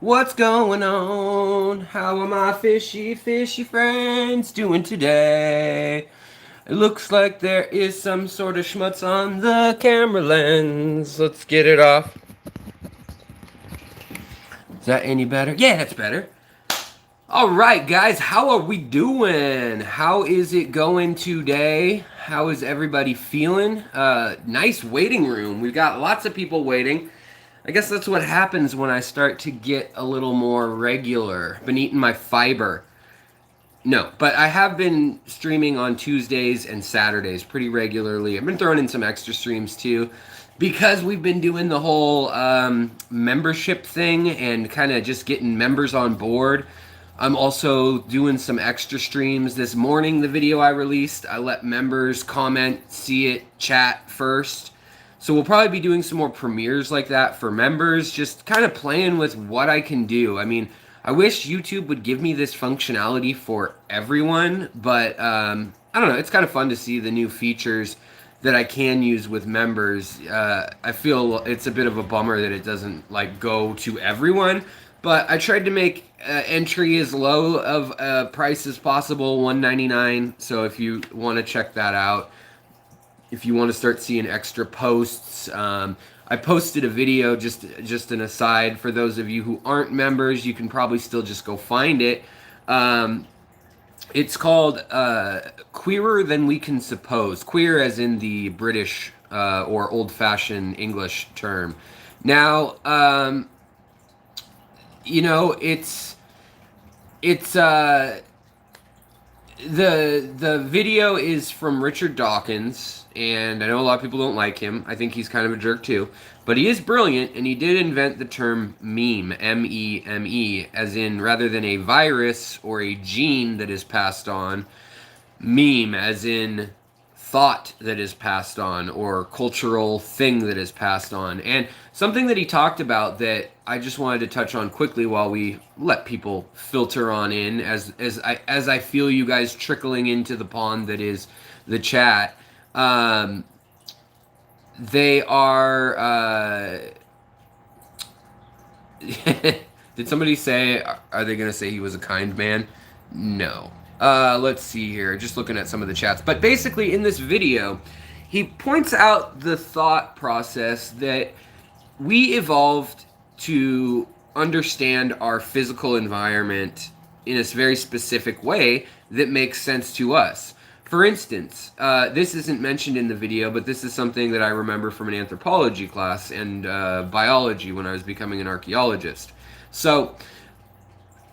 What's going on? How are my fishy friends doing today? It looks like there is some sort of schmutz on the camera lens. Let's get it off. Is that any better? Yeah, that's better. All right, guys, how are we doing? How is it going today? How is everybody feeling? Nice waiting room. We've got lots of people waiting. I guess that's what happens when I start to get a little more regular. Been eating my fiber. No, but I have been streaming on Tuesdays and Saturdays pretty regularly. I've been throwing in some extra streams too because we've been doing the whole membership thing and kind of just getting members on board. I'm also doing some extra streams. This morning, the video I released, I let members comment, see it, chat first. So we'll probably be doing some more premieres like that for members, just kind of playing with what I can do. I mean, I wish YouTube would give me this functionality for everyone, but I don't know. It's kind of fun to see the new features that I can use with members. I feel it's a bit of a bummer that it doesn't like go to everyone, but I tried to make entry as low of a price as possible, $1.99. So if you want to check that out, if you want to start seeing extra posts, I posted a video, just an aside for those of you who aren't members. You can probably still just go find it. It's called Queerer Than We Can Suppose. Queer as in the British or old-fashioned English term. Now, you know, it's the video is from Richard Dawkins, and I know a lot of people don't like him. I think he's kind of a jerk too, but he is brilliant, and he did invent the term meme, M-E-M-E, as in rather than a virus or a gene that is passed on, meme as in thought that is passed on or cultural thing that is passed on. And something that he talked about that I just wanted to touch on quickly while we let people filter on in as I feel you guys trickling into the pond that is the chat. They are did somebody say, are they going to say he was a kind man? No. Let's see here. Just looking at some of the chats. But basically, in this video, he points out the thought process that we evolved to understand our physical environment in a very specific way that makes sense to us. For instance, this isn't mentioned in the video, but this is something that I remember from an anthropology class and biology when I was becoming an archaeologist. So,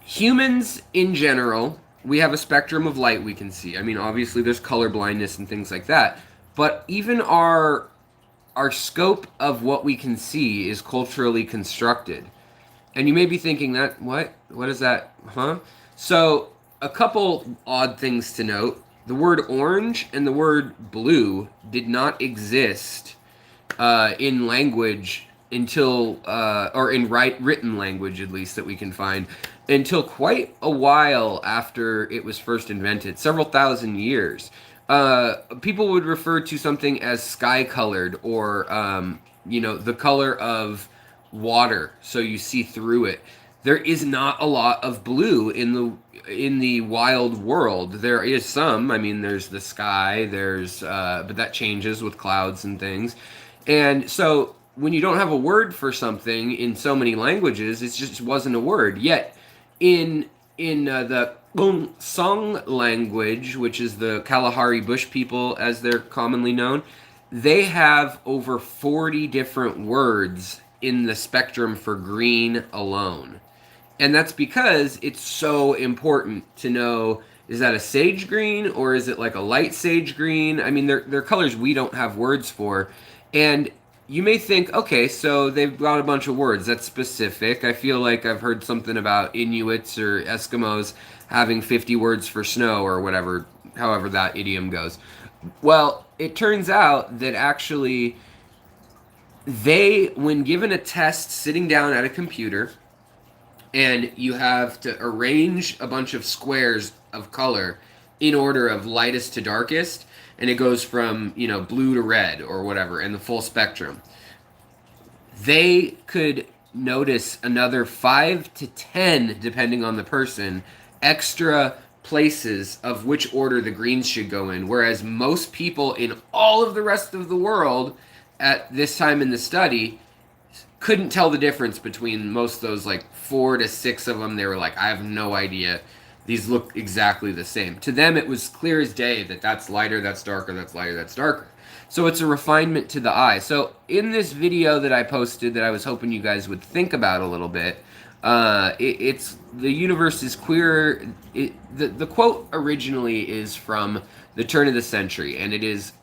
humans in general, we have a spectrum of light we can see. I mean, obviously there's color blindness and things like that, but even our scope of what we can see is culturally constructed. And you may be thinking that what is that? Huh? So, a couple odd things to note. The word orange and the word blue did not exist in language until, or in written language at least that we can find, until quite a while after it was first invented, several thousand years. People would refer to something as sky-colored or, the color of water, so you see through it. There is not a lot of blue in the wild world. There is some. I mean, there's the sky. But that changes with clouds and things. And so when you don't have a word for something in so many languages, it just wasn't a word. Yet in the Song language, which is the Kalahari Bush people as they're commonly known, they have over 40 different words in the spectrum for green alone. And that's because it's so important to know, is that a sage green or is it like a light sage green? I mean, they're colors we don't have words for. And you may think, okay, so they've got a bunch of words. That's specific. I feel like I've heard something about Inuits or Eskimos having 50 words for snow or whatever, however that idiom goes. Well, it turns out that actually they, when given a test sitting down at a computer, and you have to arrange a bunch of squares of color in order of lightest to darkest, and it goes from, blue to red or whatever in the full spectrum. They could notice another 5 to 10, depending on the person, extra places of which order the greens should go in, whereas most people in all of the rest of the world at this time in the study couldn't tell the difference between most of those, like 4 to 6 of them. They were like, I have no idea. These look exactly the same. To them, it was clear as day that that's lighter, that's darker, that's lighter, that's darker. So it's a refinement to the eye. So in this video that I posted that I was hoping you guys would think about a little bit, it's the universe is queer. The quote originally is from the turn of the century, and it is,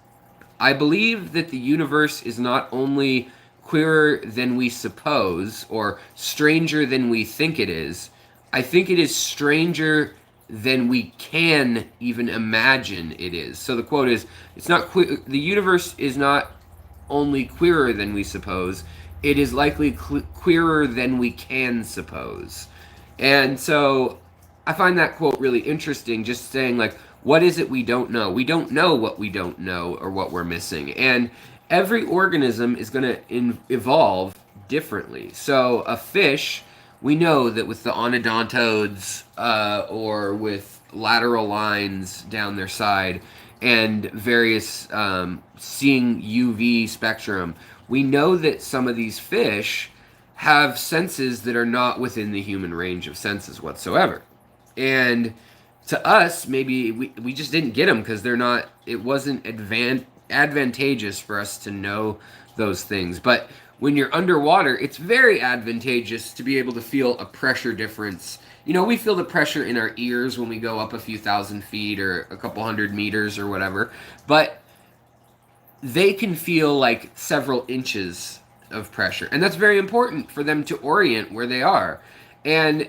I believe that the universe is not only queerer than we suppose or stranger than we think it is, I think it is stranger than we can even imagine it is. So the quote is, it's not the universe is not only queerer than we suppose, it is likely queerer than we can suppose. And so I find that quote really interesting, just saying, like, what is it we don't know? We don't know what we don't know or what we're missing. And every organism is going to evolve differently. So a fish, we know that with the onodontodes or with lateral lines down their side and various seeing UV spectrum, we know that some of these fish have senses that are not within the human range of senses whatsoever. And to us, maybe we just didn't get them because they're not, it wasn't advantageous for us to know those things. But when you're underwater, it's very advantageous to be able to feel a pressure difference. You know, we feel the pressure in our ears when we go up a few thousand feet or a couple hundred meters or whatever, but they can feel like several inches of pressure. And that's very important for them to orient where they are. And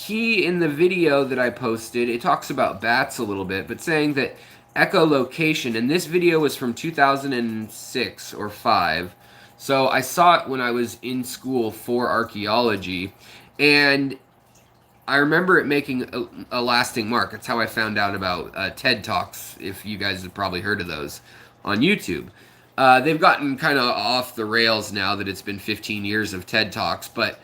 in the video that I posted, it talks about bats a little bit, but saying that echolocation, and this video was from 2006 or 5, so I saw it when I was in school for archaeology, and I remember it making a lasting mark. That's how I found out about TED Talks, if you guys have probably heard of those on YouTube. They've gotten kind of off the rails now that it's been 15 years of TED Talks, but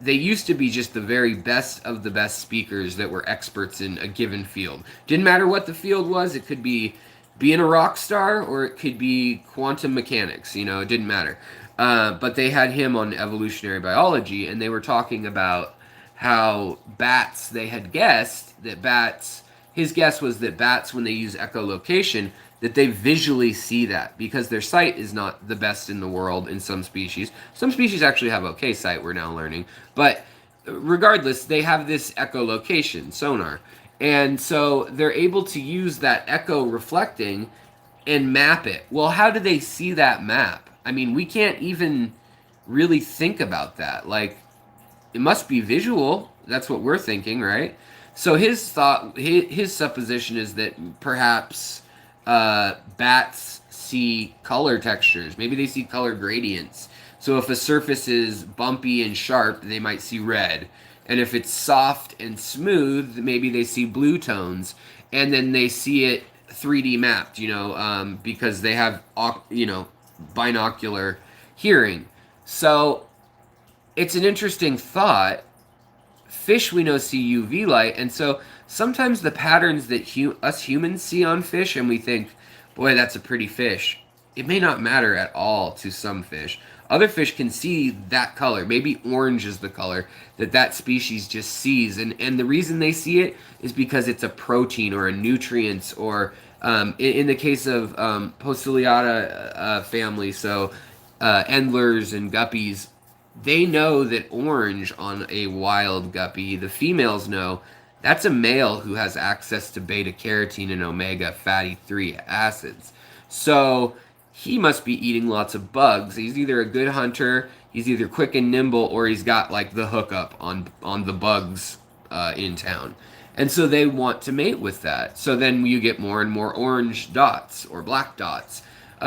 they used to be just the very best of the best speakers that were experts in a given field. Didn't matter what the field was. It could be being a rock star or it could be quantum mechanics. You know, it didn't matter. But they had him on evolutionary biology, and they were talking about how bats, they had guessed that bats, his guess was that bats, when they use echolocation, that they visually see that because their sight is not the best in the world in some species. Some species actually have okay sight, we're now learning. But regardless, they have this echolocation, sonar. And so they're able to use that echo reflecting and map it. Well, how do they see that map? I mean, we can't even really think about that. Like, it must be visual. That's what we're thinking, right? So his supposition is that perhaps bats see color textures. Maybe they see color gradients. So if a surface is bumpy and sharp, they might see red. And if it's soft and smooth, maybe they see blue tones. And then they see it 3D mapped, because they have, binocular hearing. So it's an interesting thought. Fish, we know, see UV light, and so sometimes the patterns that us humans see on fish, and we think, boy, that's a pretty fish, it may not matter at all to some fish. Other fish can see that color. Maybe orange is the color that species just sees, and the reason they see it is because it's a protein or a nutrient, or in the case of Postiliata family, so endlers and guppies, they know that orange on a wild guppy, the females know, that's a male who has access to beta-carotene and omega fatty 3 acids. So he must be eating lots of bugs. He's either a good hunter, he's either quick and nimble, or he's got like the hookup on the bugs in town. And so they want to mate with that. So then you get more and more orange dots or black dots.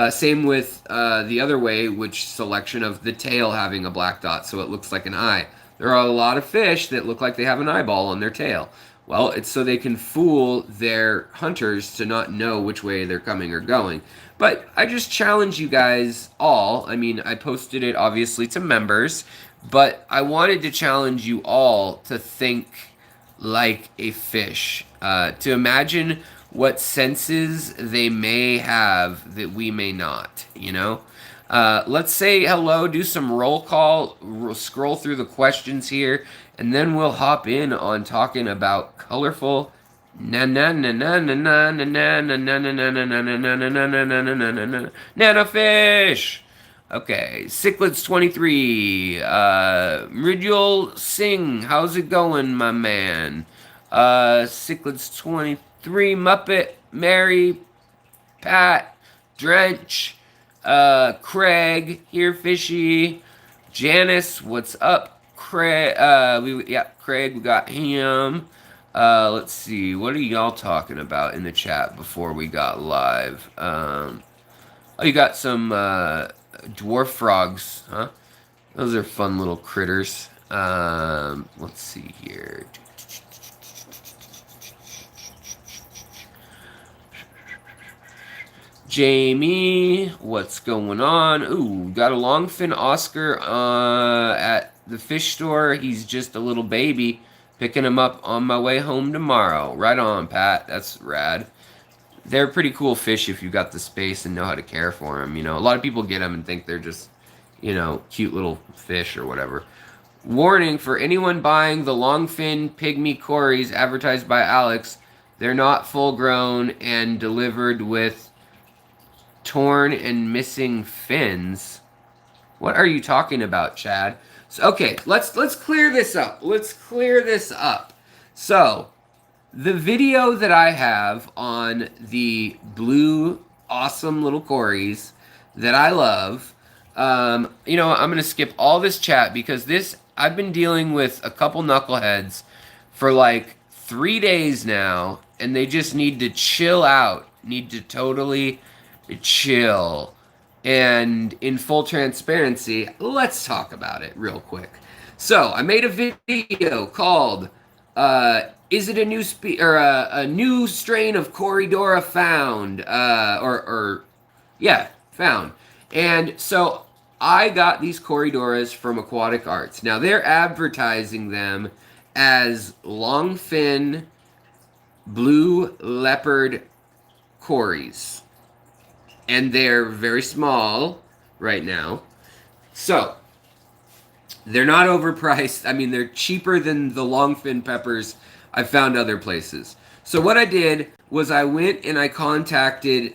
Same with the other way, which selection of the tail having a black dot so it looks like an eye. There are a lot of fish that look like they have an eyeball on their tail. Well, it's so they can fool their hunters to not know which way they're coming or going. But I just challenge you guys all. I mean, I posted it obviously to members, but I wanted to challenge you all to think like a fish, to imagine what senses they may have that we may not, you know? Let's say hello, do some roll call, scroll through the questions here, and then we'll hop in on talking about colorful nanofish. Okay, Cichlids 23. Ridual Singh, how's it going, my man? Cichlids 23, Muppet, Mary, Pat, Drench, Craig, here fishy, Janice, what's up, Craig? Craig, we got him. Let's see, what are y'all talking about in the chat before we got live? Oh, you got some dwarf frogs, huh? Those are fun little critters. Let's see here. Jamie, what's going on? Ooh, got a longfin Oscar at the fish store. He's just a little baby. Picking him up on my way home tomorrow. Right on, Pat. That's rad. They're pretty cool fish if you've got the space and know how to care for them. You know, a lot of people get them and think they're just, you know, cute little fish or whatever. Warning for anyone buying the longfin pygmy cories advertised by Alex. They're not full grown and delivered with torn and missing fins. What are you talking about, Chad? So, okay, let's clear this up. Let's clear this up. So, the video that I have on the blue awesome little cories that I love, you know, I'm gonna skip all this chat because this I've been dealing with a couple knuckleheads for like 3 days now, and they just need to chill out. Need to totally chill. And in full transparency, let's talk about it real quick. So I made a video called "Is it a new a new strain of Corydora found?" Found. And so I got these Corydoras from Aquatic Arts. Now they're advertising them as longfin blue leopard cories. And they're very small right now. So, they're not overpriced. I mean, they're cheaper than the longfin peppers I found other places. So what I did was I went and I contacted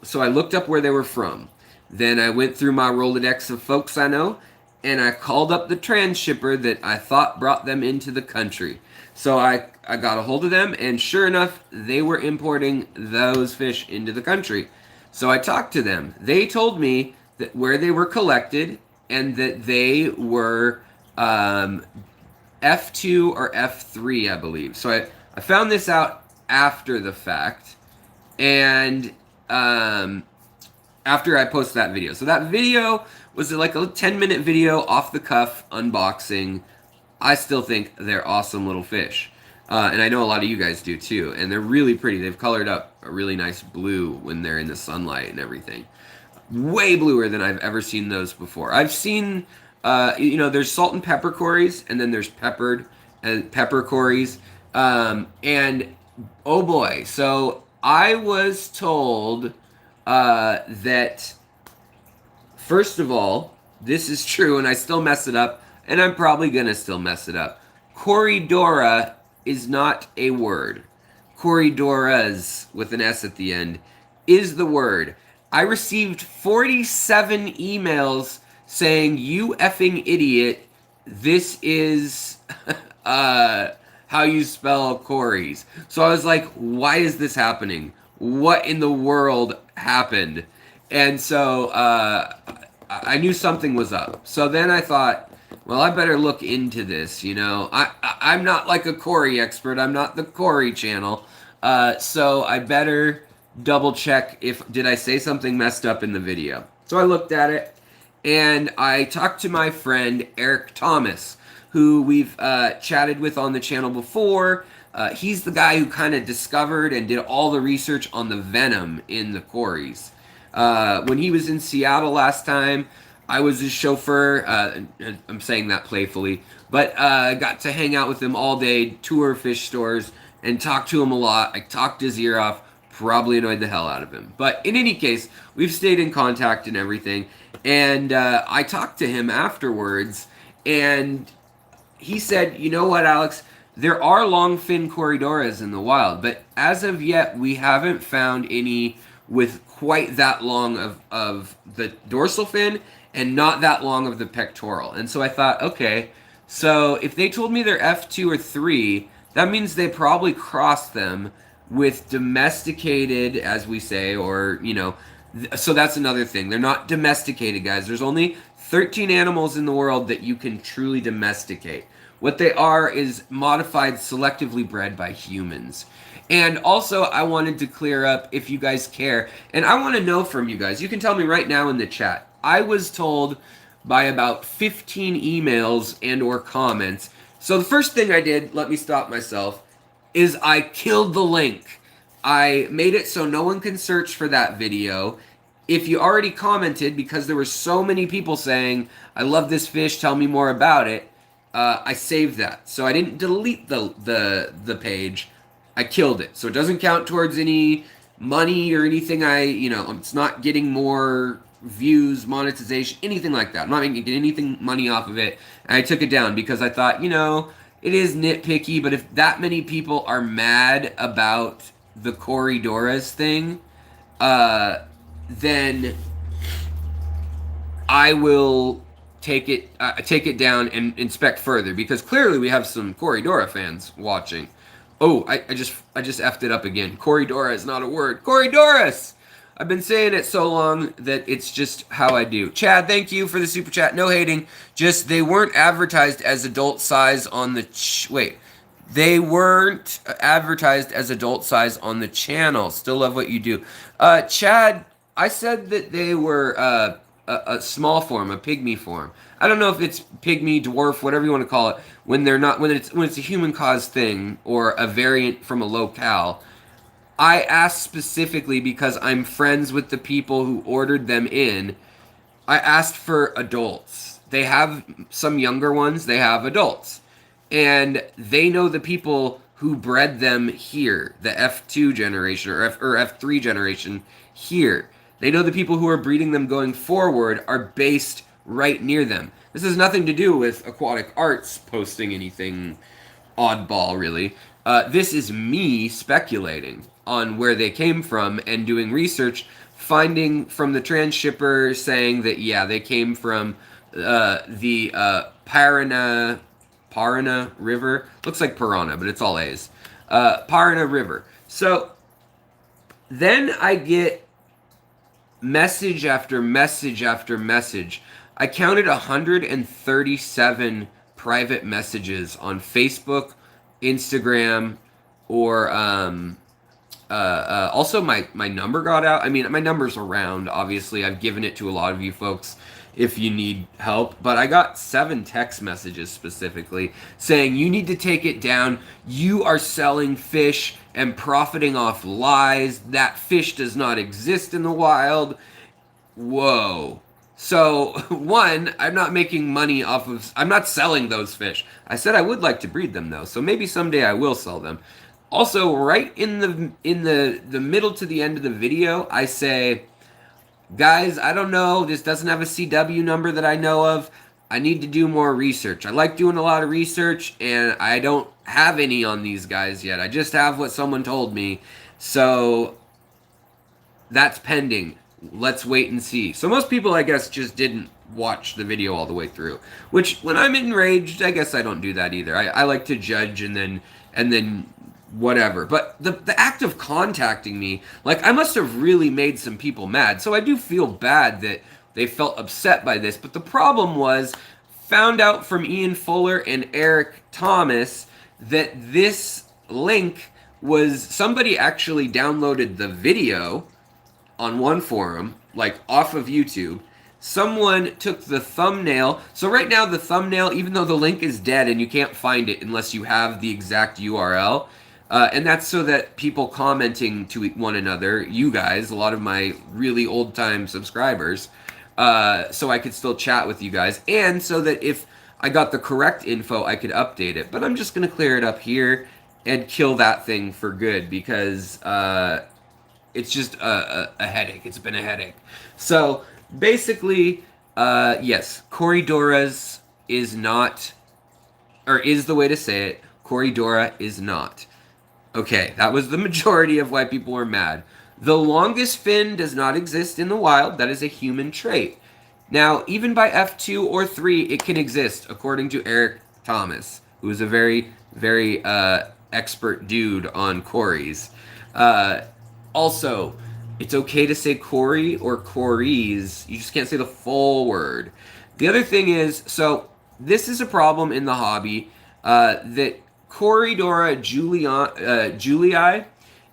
so I looked up where they were from. Then I went through my Rolodex of folks I know, and I called up the transshipper that I thought brought them into the country. So I got a hold of them, and sure enough, they were importing those fish into the country. So I talked to them. They told me that where they were collected and that they were F2 or F3, I believe. So I found this out after the fact, and after I posted that video. So that video was like a 10-minute video off the cuff unboxing. I still think they're awesome little fish. And I know a lot of you guys do too. And they're really pretty. They've colored up a really nice blue when they're in the sunlight and everything. Way bluer than I've ever seen those before. I've seen, you know, there's salt and pepper cories, and then there's pepper cories. And oh boy, so I was told that, first of all, this is true, and I still mess it up, and I'm probably going to still mess it up. Corydora is not a word. Corydoras, with an S at the end, is the word. I received 47 emails saying, "You effing idiot, this is how you spell cories." So I was like, why is this happening? What in the world happened? And so I knew something was up. So then I thought, well, I better look into this, you know. I'm not like a cory expert. I'm not the cory channel. So I better double check did I say something messed up in the video. So I looked at it, and I talked to my friend Eric Thomas, who we've chatted with on the channel before. He's the guy who kind of discovered and did all the research on the venom in the cories. When he was in Seattle last time, I was his chauffeur. And I'm saying that playfully, but got to hang out with him all day, tour fish stores, and talk to him a lot. I talked his ear off, probably annoyed the hell out of him. But in any case, we've stayed in contact and everything. And I talked to him afterwards, and he said, "You know what, Alex? There are long-fin Corydoras in the wild, but as of yet, we haven't found any with quite that long of the dorsal fin and not that long of the pectoral." And so I thought, okay, so if they told me they're F2 or 3, that means they probably crossed them with domesticated, as we say, or, so that's another thing. They're not domesticated, guys. There's only 13 animals in the world that you can truly domesticate. What they are is modified, selectively bred by humans. And also, I wanted to clear up, if you guys care, and I want to know from you guys. You can tell me right now in the chat. I was told by about 15 emails and or comments. So the first thing I did, let me stop myself, is I killed the link. I made it so no one can search for that video. If you already commented, because there were so many people saying, "I love this fish, tell me more about it," I saved that. So I didn't delete the page. I killed it. So it doesn't count towards any money or anything. It's not getting more views, monetization, anything like that. I'm not making anything money off of it. And I took it down because I thought, it is nitpicky, but if that many people are mad about the Corydoras thing, then I will take it down and inspect further, because clearly we have some Corydora fans watching. Oh, I just effed it up again. Corydora is not a word. Corydoras! I've been saying it so long that it's just how I do. Chad, thank you for the super chat. No hating. Just, they weren't advertised as adult size on the... They weren't advertised as adult size on the channel. Still love what you do. Chad, I said that they were a small form, a pygmy form. I don't know if it's pygmy, dwarf, whatever you want to call it, when it's a human caused thing or a variant from a locale. I asked specifically because I'm friends with the people who ordered them in. I asked for adults. They have some younger ones, they have adults. And they know the people who bred them here, the F2 generation or F3 generation here. They know the people who are breeding them going forward are based right near them. This has nothing to do with Aquatic Arts posting anything oddball, really. This is me speculating on where they came from and doing research, finding from the transshipper saying that, yeah, they came from the Parana River. Looks like Piranha, but it's all A's. Parana River. So then I get message after message after message. I counted 137 private messages on Facebook, Instagram, or also my number got out. I mean, my number's around, obviously. I've given it to a lot of you folks if you need help. But I got 7 text messages specifically saying, you need to take it down. You are selling fish and profiting off lies. That fish does not exist in the wild. Whoa. So, one, I'm not making money off of... I'm not selling those fish. I said I would like to breed them, though. So maybe someday I will sell them. Also, right in the middle to the end of the video, I say, guys, I don't know. This doesn't have a CW number that I know of. I need to do more research. I like doing a lot of research, and I don't have any on these guys yet. I just have what someone told me. So, that's pending. Let's wait and see. So most people, I guess, just didn't watch the video all the way through. Which, when I'm enraged, I guess I don't do that either. I like to judge and then whatever. But the act of contacting me, like, I must have really made some people mad. So I do feel bad that they felt upset by this. But the problem was, found out from Ian Fuller and Eric Thomas that this link was, somebody actually downloaded the video on one forum, like off of YouTube. Someone took the thumbnail. So right now the thumbnail, even though the link is dead and you can't find it unless you have the exact URL, and that's so that people commenting to one another, you guys, a lot of my really old-time subscribers, so I could still chat with you guys, and so that if I got the correct info, I could update it. But I'm just going to clear it up here and kill that thing for good, because it's just a headache. It's been a headache. So basically, yes, Corydoras is not, or is the way to say it. Corydora is not. Okay, that was the majority of why people were mad. The longest fin does not exist in the wild. That is a human trait. Now, even by F2 or 3, it can exist, according to Eric Thomas, who is a very, very expert dude on Corys. Also, it's okay to say Cory or Corys. You just can't say the full word. The other thing is, so this is a problem in the hobby, that Corydora julii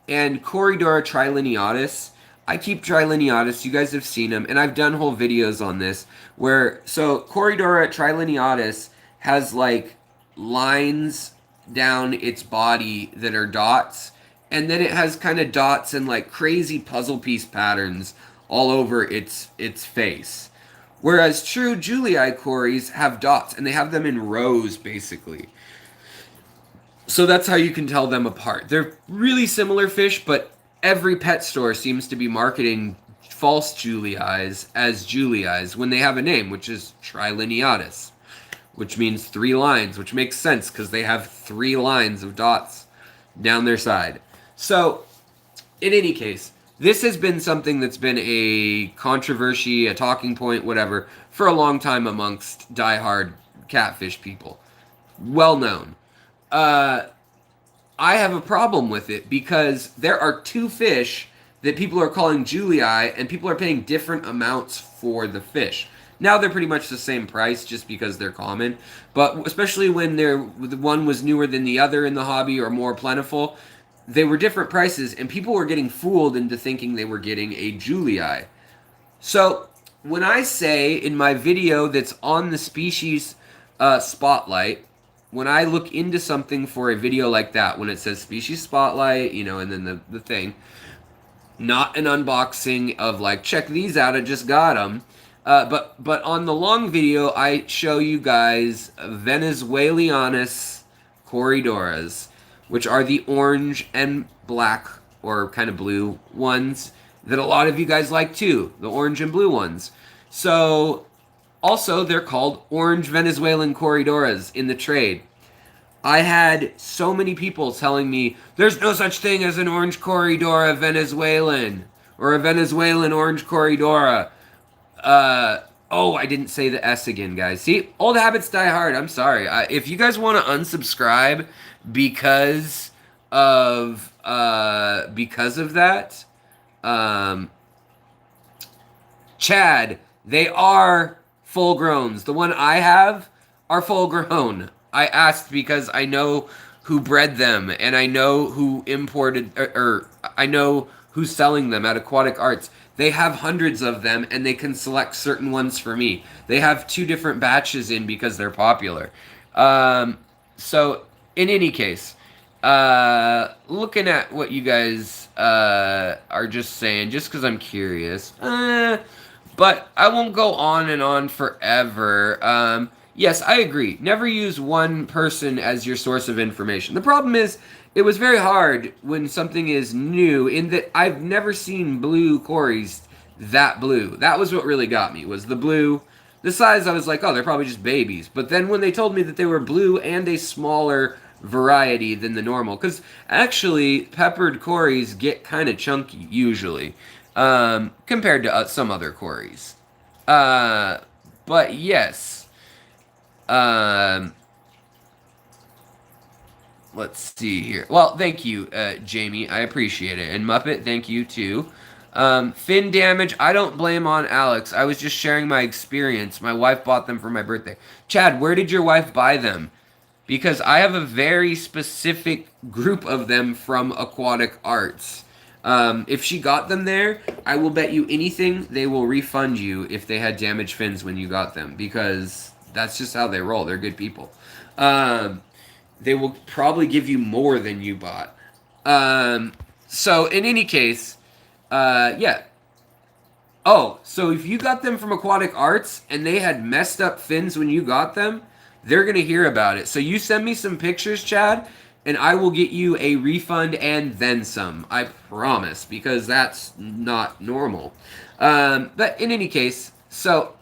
and Corydora trilineatus. I keep trilineatus. You guys have seen them, and I've done whole videos on this. Where so Corydora trilineatus has like lines down its body that are dots, and then it has kind of dots and like crazy puzzle piece patterns all over its face. Whereas true julii cories have dots, and they have them in rows basically. So that's how you can tell them apart. They're really similar fish, but every pet store seems to be marketing false juliis as juliis when they have a name, which is trilineatus, which means 3 lines, which makes sense because they have 3 lines of dots down their side. So, in any case, this has been something that's been a controversy, a talking point, whatever, for a long time amongst diehard catfish people. Well known. I have a problem with it because there are 2 fish that people are calling julii, and people are paying different amounts for the fish. Now they're pretty much the same price just because they're common, but especially when one was newer than the other in the hobby or more plentiful, they were different prices, and people were getting fooled into thinking they were getting a julii. So when I say in my video that's on the species spotlight, when I look into something for a video like that, when it says species spotlight, you know, and then the thing, not an unboxing of like, check these out, I just got them. But on the long video, I show you guys Venezuelanas Corydoras, which are the orange and black or kind of blue ones that a lot of you guys like too, the orange and blue ones. So also, they're called orange Venezuelan Corydoras in the trade. I had so many people telling me, there's no such thing as an orange Corydora Venezuelan, or a Venezuelan orange Corydora. Oh, I didn't say the S again, guys. See, old habits die hard. I'm sorry. If you guys want to unsubscribe because of that, Chad, they are full growns. The one I have are full grown. I asked because I know who bred them, and I know who imported, or I know who's selling them at Aquatic Arts. They have hundreds of them, and they can select certain ones for me. They have 2 different batches in because they're popular. So, in any case, looking at what you guys are just saying, just because I'm curious, but I won't go on and on forever. Yes, I agree. Never use one person as your source of information. The problem is, it was very hard when something is new, in that I've never seen blue Corys that blue. That was what really got me, was the blue. The size, I was like, oh, they're probably just babies. But then when they told me that they were blue and a smaller variety than the normal, because actually, peppered Corys get kind of chunky, usually, compared to some other Corys. But yes. Let's see here. Well, thank you, Jamie. I appreciate it. And Muppet, thank you too. Fin damage, I don't blame on Alex. I was just sharing my experience. My wife bought them for my birthday. Chad, where did your wife buy them? Because I have a very specific group of them from Aquatic Arts. If she got them there, I will bet you anything they will refund you if they had damaged fins when you got them. Because that's just how they roll. They're good people. They will probably give you more than you bought. So, in any case, yeah. Oh, so if you got them from Aquatic Arts and they had messed up fins when you got them, they're going to hear about it. So you send me some pictures, Chad, and I will get you a refund and then some. I promise, because that's not normal. But in any case, so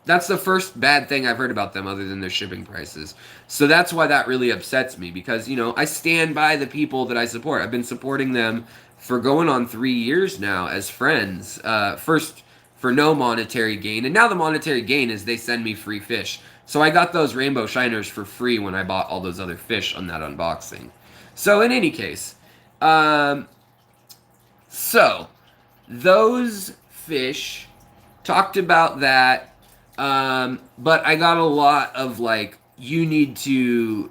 that's the first bad thing I've heard about them other than their shipping prices. So that's why that really upsets me, because, you know, I stand by the people that I support. I've been supporting them for going on 3 years now as friends. First for no monetary gain, and now the monetary gain is they send me free fish. So I got those rainbow shiners for free when I bought all those other fish on that unboxing. So in any case, so those fish, talked about that, but I got a lot of like, you need to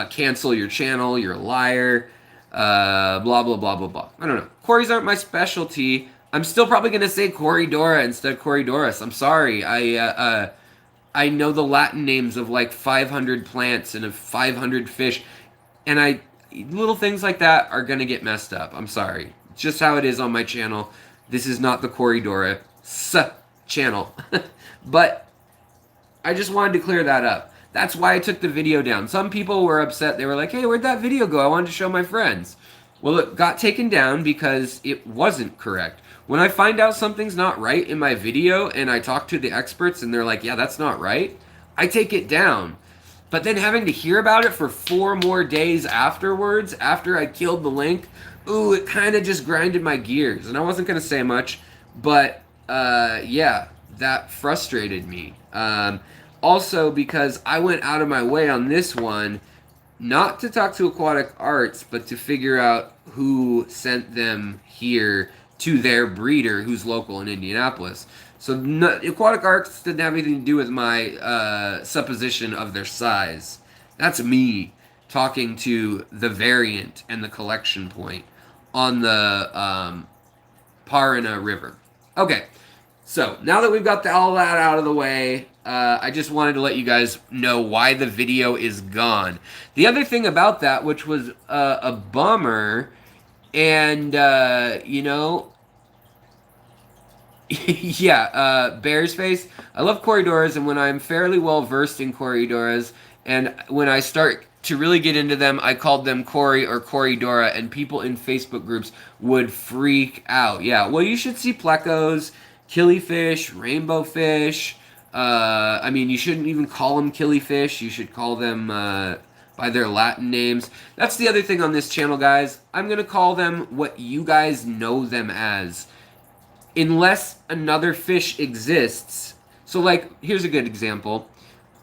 cancel your channel, you're a liar, blah, blah, blah, blah, blah. I don't know. Corys aren't my specialty. I'm still probably going to say Corydora instead of Corydoras. I'm sorry. I know the Latin names of like 500 plants and of 500 fish, and little things like that are going to get messed up. I'm sorry. It's just how it is on my channel. This is not the Corydora channel. But I just wanted to clear that up. That's why I took the video down. Some people were upset. They were like, hey, where'd that video go? I wanted to show my friends. Well, it got taken down because it wasn't correct. When I find out something's not right in my video and I talk to the experts and they're like, yeah, that's not right, I take it down. But then having to hear about it for 4 more days afterwards, after I killed the link, ooh, it kind of just grinded my gears. And I wasn't going to say much, but yeah, that frustrated me. Also, because I went out of my way on this one, not to talk to Aquatic Arts, but to figure out who sent them here to their breeder, who's local in Indianapolis. So Aquatic Arts didn't have anything to do with my supposition of their size. That's me talking to the variant and the collection point on the Parana River. Okay. So, now that we've got all that out of the way, I just wanted to let you guys know why the video is gone. The other thing about that, which was a bummer, and, you know, yeah, Bear's Face. I love Corydoras, and when I'm fairly well versed in Corydoras, and when I start to really get into them, I called them Cory or Corydora, and people in Facebook groups would freak out. Yeah, well, you should see plecos, killifish, rainbow fish. I mean, you shouldn't even call them killifish. You should call them by their Latin names. That's the other thing on this channel, guys. I'm going to call them what you guys know them as, unless another fish exists. So, like, here's a good example.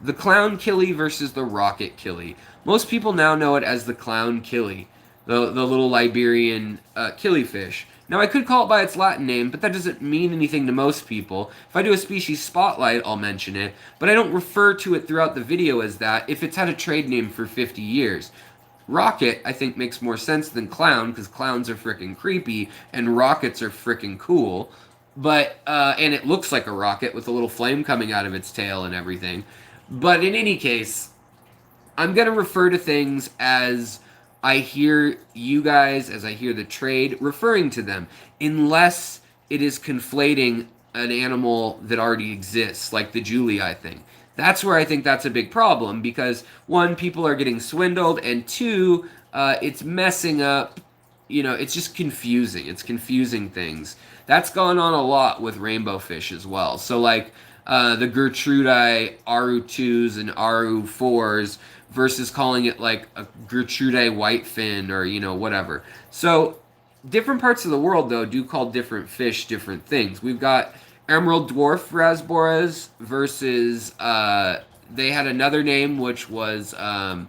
The clown killie versus the rocket killie. Most people now know it as the clown killie, the little Liberian killifish. Now, I could call it by its Latin name, but that doesn't mean anything to most people. If I do a species spotlight, I'll mention it, but I don't refer to it throughout the video as that if it's had a trade name for 50 years. Rocket, I think, makes more sense than clown, because clowns are freaking creepy, and rockets are freaking cool. But, and it looks like a rocket with a little flame coming out of its tail and everything. But in any case, I'm going to refer to things as I hear you guys, as I hear the trade, referring to them, unless it is conflating an animal that already exists, like the Julii thing. That's where I think that's a big problem, because, 1, people are getting swindled, and 2, it's messing up, you know, it's just confusing. It's confusing things. That's gone on a lot with rainbow fish as well. So, like, the Gertrudii Aru2s and Aru4s, versus calling it like a Gertrude whitefin or, you know, whatever. So different parts of the world, though, do call different fish different things. We've got emerald dwarf Rasboras versus they had another name, which was emerald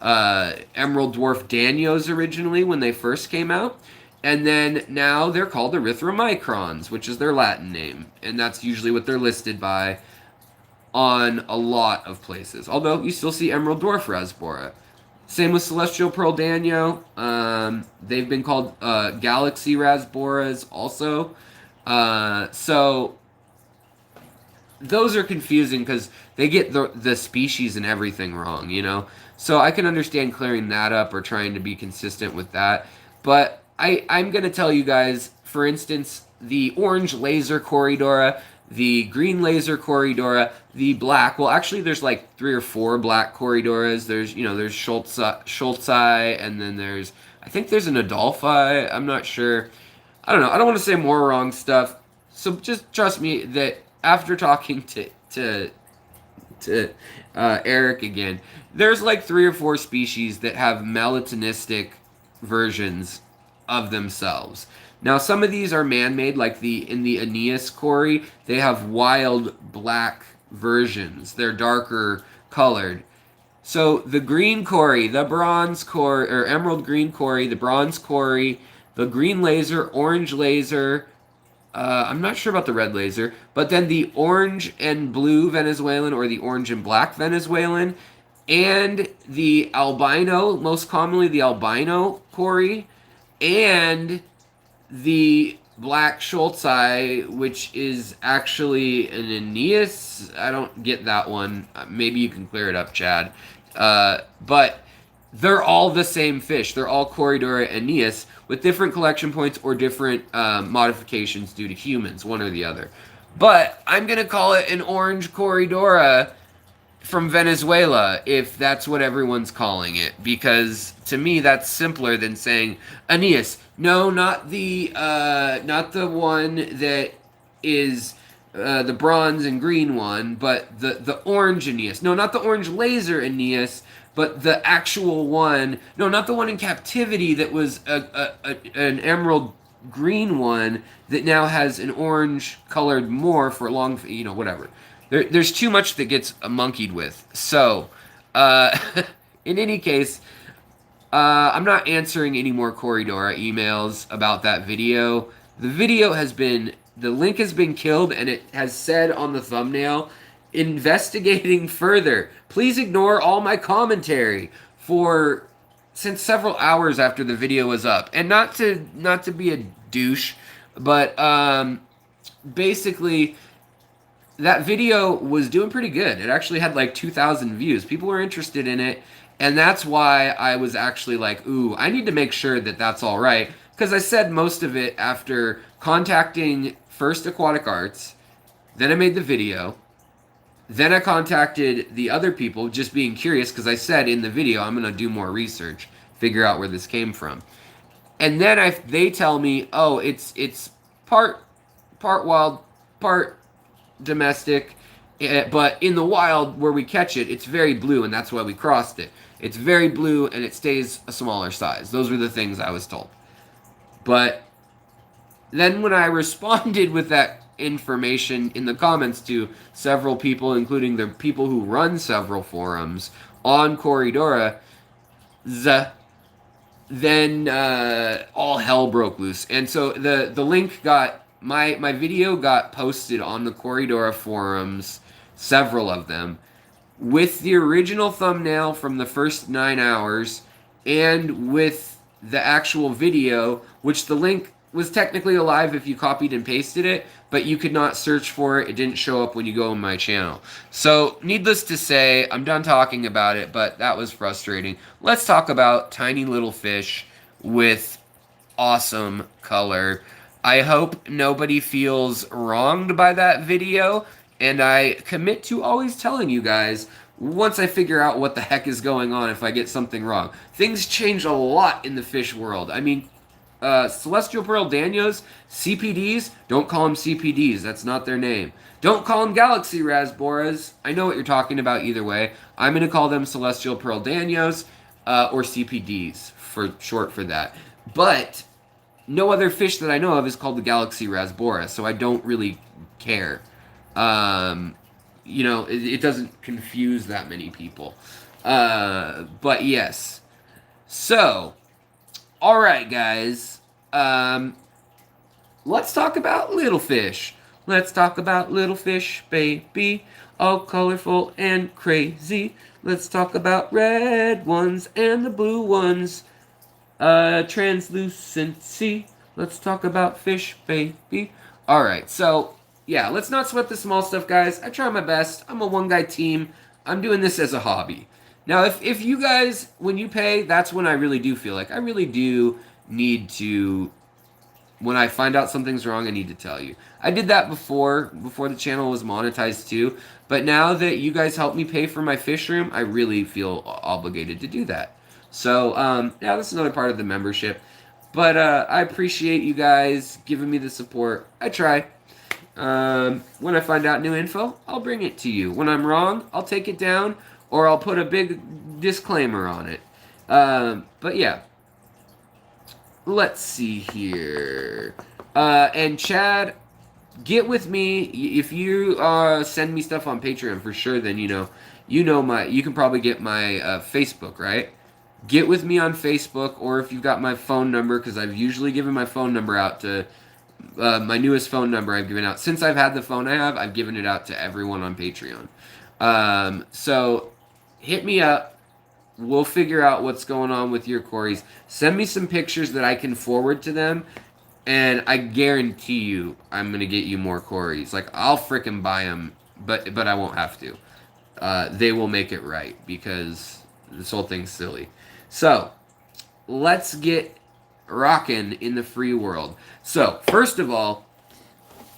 dwarf Danios originally when they first came out. And then now they're called erythromicrons, which is their Latin name. And that's usually what they're listed by on a lot of places. Although you still see emerald dwarf Rasbora. Same with celestial pearl Danio. They've been called galaxy Rasboras also. So those are confusing because they get the species and everything wrong, you know? So I can understand clearing that up or trying to be consistent with that. But I'm going to tell you guys, for instance, the orange laser Corydora, the green laser Corydora, the black. Well, actually, there's like 3 or 4 black Corydoras. There's there's Schultzi, and then I think there's an Adolphi. I'm not sure. I don't know. I don't want to say more wrong stuff. So just trust me that after talking to Eric again, there's like 3 or 4 species that have melatonistic versions of themselves. Now, some of these are man-made, like in the Aeneas Cory, they have wild black versions. They're darker colored. So the green Cory, the bronze Cory, or emerald green Cory, the bronze Cory, the green laser, orange laser, I'm not sure about the red laser, but then the orange and blue Venezuelan, or the orange and black Venezuelan, and the albino, most commonly the albino Cory, and the black Schultzi, which is actually an Aeneas. I don't get that one. Maybe you can clear it up, Chad. But they're all the same fish. They're all Corydora Aeneas with different collection points or different modifications due to humans, one or the other. But I'm going to call it an orange Corydora from Venezuela, if that's what everyone's calling it, because to me that's simpler than saying Aeneas. No, not the one that is the bronze and green one, but the orange Aeneas. No, not the orange laser Aeneas, but the actual one. No, not the one in captivity that was an emerald green one that now has an orange colored more for long, whatever. There's too much that gets monkeyed with. So, in any case, I'm not answering any more Corydora emails about that video. The link has been killed, and it has said on the thumbnail, investigating further. Please ignore all my commentary since several hours after the video was up. And not to be a douche, but basically, that video was doing pretty good. It actually had like 2,000 views. People were interested in it, and that's why I was actually like, ooh, I need to make sure that that's all right, because I said most of it after contacting first Aquatic Arts, then I made the video, then I contacted the other people, just being curious, because I said in the video I'm going to do more research, figure out where this came from. And then they tell me, oh, it's part wild, part domestic, but in the wild where we catch it, it's very blue, and that's why we crossed it. It's very blue, and it stays a smaller size. Those were the things I was told. But then when I responded with that information in the comments to several people, including the people who run several forums on Corydora, then all hell broke loose. And so the link got, my video got posted on the Corydora forums, several of them, with the original thumbnail from the first 9 hours, and with the actual video, which the link was technically alive if you copied and pasted it, but you could not search for it. It didn't show up when you go on my channel. So, needless to say, I'm done talking about it, but that was frustrating. Let's talk about tiny little fish with awesome color. I hope nobody feels wronged by that video, and I commit to always telling you guys once I figure out what the heck is going on if I get something wrong. Things change a lot in the fish world. I mean, Celestial Pearl Danios, CPDs, don't call them CPDs, that's not their name. Don't call them Galaxy Rasboras. I know what you're talking about either way. I'm going to call them Celestial Pearl Danios, or CPDs, for short for that. But no other fish that I know of is called the Galaxy Rasbora, so I don't really care. It doesn't confuse that many people. But yes. So, alright guys, let's talk about little fish. Let's talk about little fish, baby, all colorful and crazy. Let's talk about red ones and the blue ones, translucency. Let's talk about fish, baby. Alright, so, yeah, let's not sweat the small stuff, guys. I try my best. I'm a one-guy team. I'm doing this as a hobby. Now, if you guys, when you pay, that's when I really do feel like I really do need to When I find out something's wrong, I need to tell you. I did that before the channel was monetized too, but now that you guys help me pay for my fish room, I really feel obligated to do that. So, yeah, that's another part of the membership. But I appreciate you guys giving me the support. I try. When I find out new info, I'll bring it to you. When I'm wrong, I'll take it down, or I'll put a big disclaimer on it. But yeah. Let's see here. And Chad, get with me. If you send me stuff on Patreon for sure, then you can probably get my Facebook, right? Get with me on Facebook, or if you've got my phone number, because I've usually given my phone number out to my newest phone number I've given out. Since I've had the phone I've given it out to everyone on Patreon. So hit me up. We'll figure out what's going on with your Corys. Send me some pictures that I can forward to them, and I guarantee you I'm going to get you more Corys. Like, I'll frickin' buy them, but I won't have to. They will make it right, because this whole thing's silly. So, let's get rockin' in the free world. So, first of all,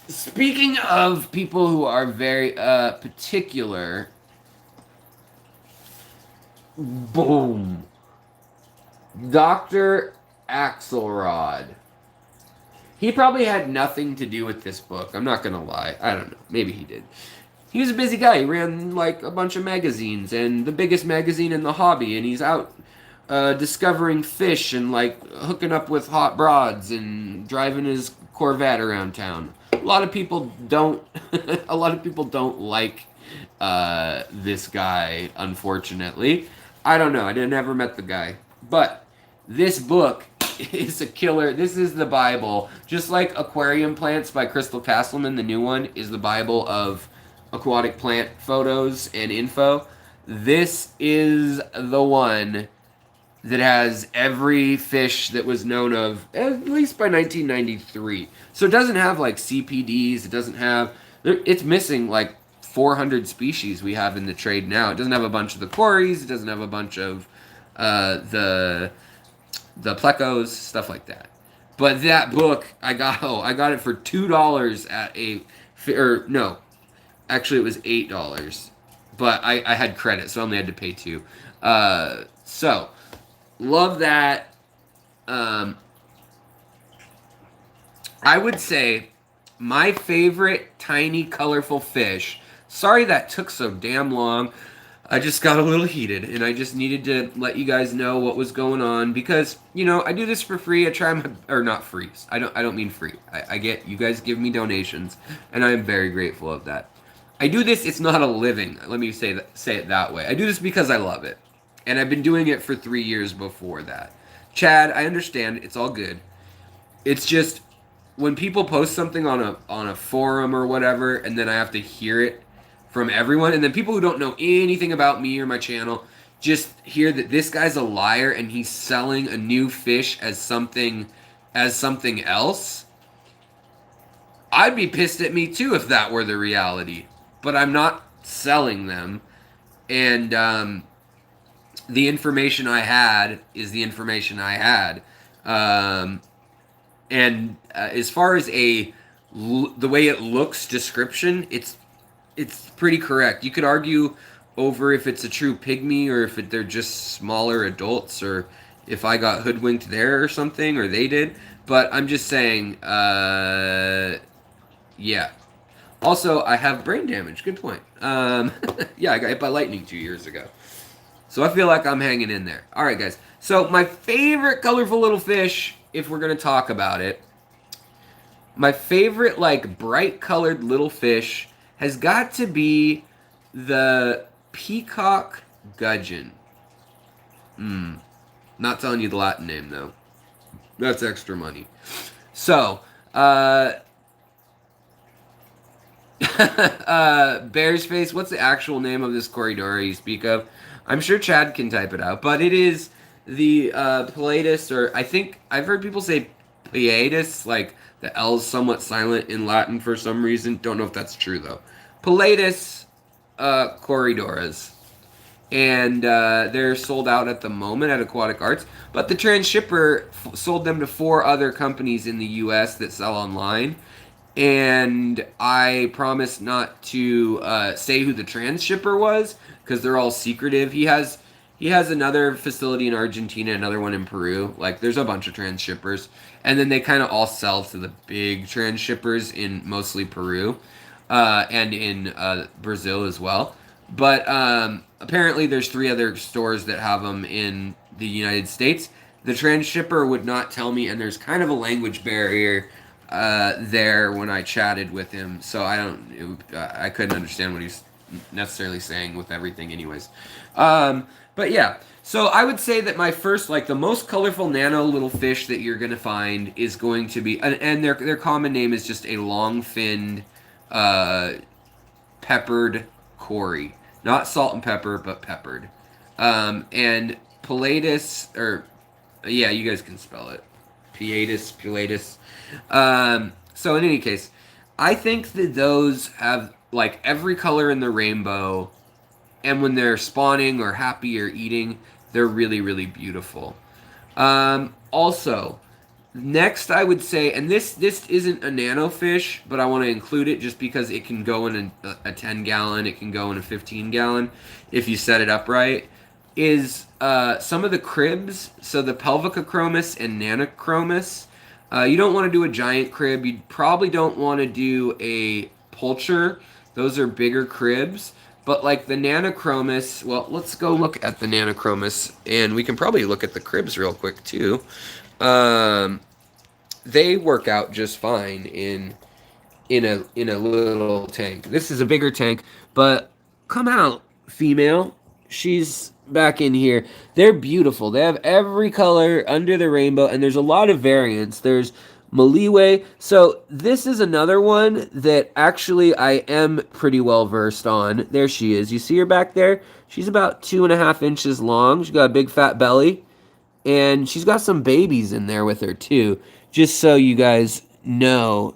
speaking of people who are very particular... Boom. Dr. Axelrod. He probably had nothing to do with this book. I'm not gonna lie. I don't know. Maybe he did. He was a busy guy. He ran like a bunch of magazines and the biggest magazine in the hobby, and he's out discovering fish and like hooking up with hot broads and driving his Corvette around town. A lot of people don't like this guy, unfortunately. I don't know. I never met the guy. But this book is a killer. This is the Bible. Just like Aquarium Plants by Crystal Castleman, the new one, is the Bible of aquatic plant photos and info. This is the one that has every fish that was known of, at least by 1993. So it doesn't have like CPDs. It doesn't have... It's missing like 400 species we have in the trade now. It doesn't have a bunch of the Corys. It doesn't have a bunch of the plecos, stuff like that. But that book, I got it for $2 at no, actually it was $8. But I had credit, so I only had to pay $2. So, love that. I would say my favorite tiny colorful fish... Sorry that took so damn long. I just got a little heated, and I just needed to let you guys know what was going on, because, I do this for free. I try my... Or not free. I don't mean free. I get... You guys give me donations, and I am very grateful of that. I do this... It's not a living. Let me say it that way. I do this because I love it. And I've been doing it for 3 years before that. Chad, I understand. It's all good. It's just... When people post something on a forum or whatever, and then I have to hear it from everyone, and then people who don't know anything about me or my channel just hear that this guy's a liar and he's selling a new fish as something else, I'd be pissed at me too if that were the reality. But I'm not selling them, and the information I had is the information I had. And as far as the way it looks description, it's pretty correct. You could argue over if it's a true pygmy or if they're just smaller adults, or if I got hoodwinked there or something, or they did. But I'm just saying, yeah. Also, I have brain damage. Good point. Yeah, I got hit by lightning 2 years ago. So I feel like I'm hanging in there. All right, guys. So my favorite colorful little fish, if we're going to talk about it, my favorite, like, bright colored little fish has got to be the peacock gudgeon. Not telling you the Latin name, though. That's extra money. So, Bear's Face, what's the actual name of this Corydora you speak of? I'm sure Chad can type it out, but it is the Pilatus, or I think I've heard people say Pilatus, like the L's somewhat silent in Latin for some reason. Don't know if that's true, though. Pilatus Corydoras. and they're sold out at the moment at Aquatic Arts. But the transshipper sold them to 4 other companies in the U.S. that sell online, and I promised not to say who the transshipper was because they're all secretive. He has another facility in Argentina, another one in Peru. Like, there's a bunch of transshippers, and then they kind of all sell to the big transshippers in mostly Peru, and in Brazil as well. But apparently, there's 3 other stores that have them in the United States. The transshipper would not tell me, and there's kind of a language barrier there when I chatted with him, so I couldn't understand what he's necessarily saying with everything, anyways. But yeah, so I would say that my first, like, the most colorful nano little fish that you're gonna find is going to be, and their common name is just a long-finned, peppered cory, not salt and pepper, but peppered, and pilatus, or yeah, you guys can spell it, pilatus. So in any case, I think that those have like every color in the rainbow, and when they're spawning or happy or eating, they're really, really beautiful. Also, next I would say, and this isn't a nano fish, but I want to include it just because it can go in a 10 gallon, it can go in a 15 gallon if you set it up right, is some of the cribs, so the Pelvicochromis and Nanochromis. You don't want to do a giant crib. You probably don't want to do a pulcher. Those are bigger cribs. But like the Nanochromis, well, let's go look at the Nanochromis, and we can probably look at the cribs real quick too. They work out just fine in a little tank. This is a bigger tank, but come out, female. She's back in here. They're beautiful. They have every color under the rainbow, and there's a lot of variants. There's Maliwe. So this is another one that actually I am pretty well versed on. There she is. You see her back there? She's about 2.5 inches long. She's got a big fat belly, and she's got some babies in there with her too. Just so you guys know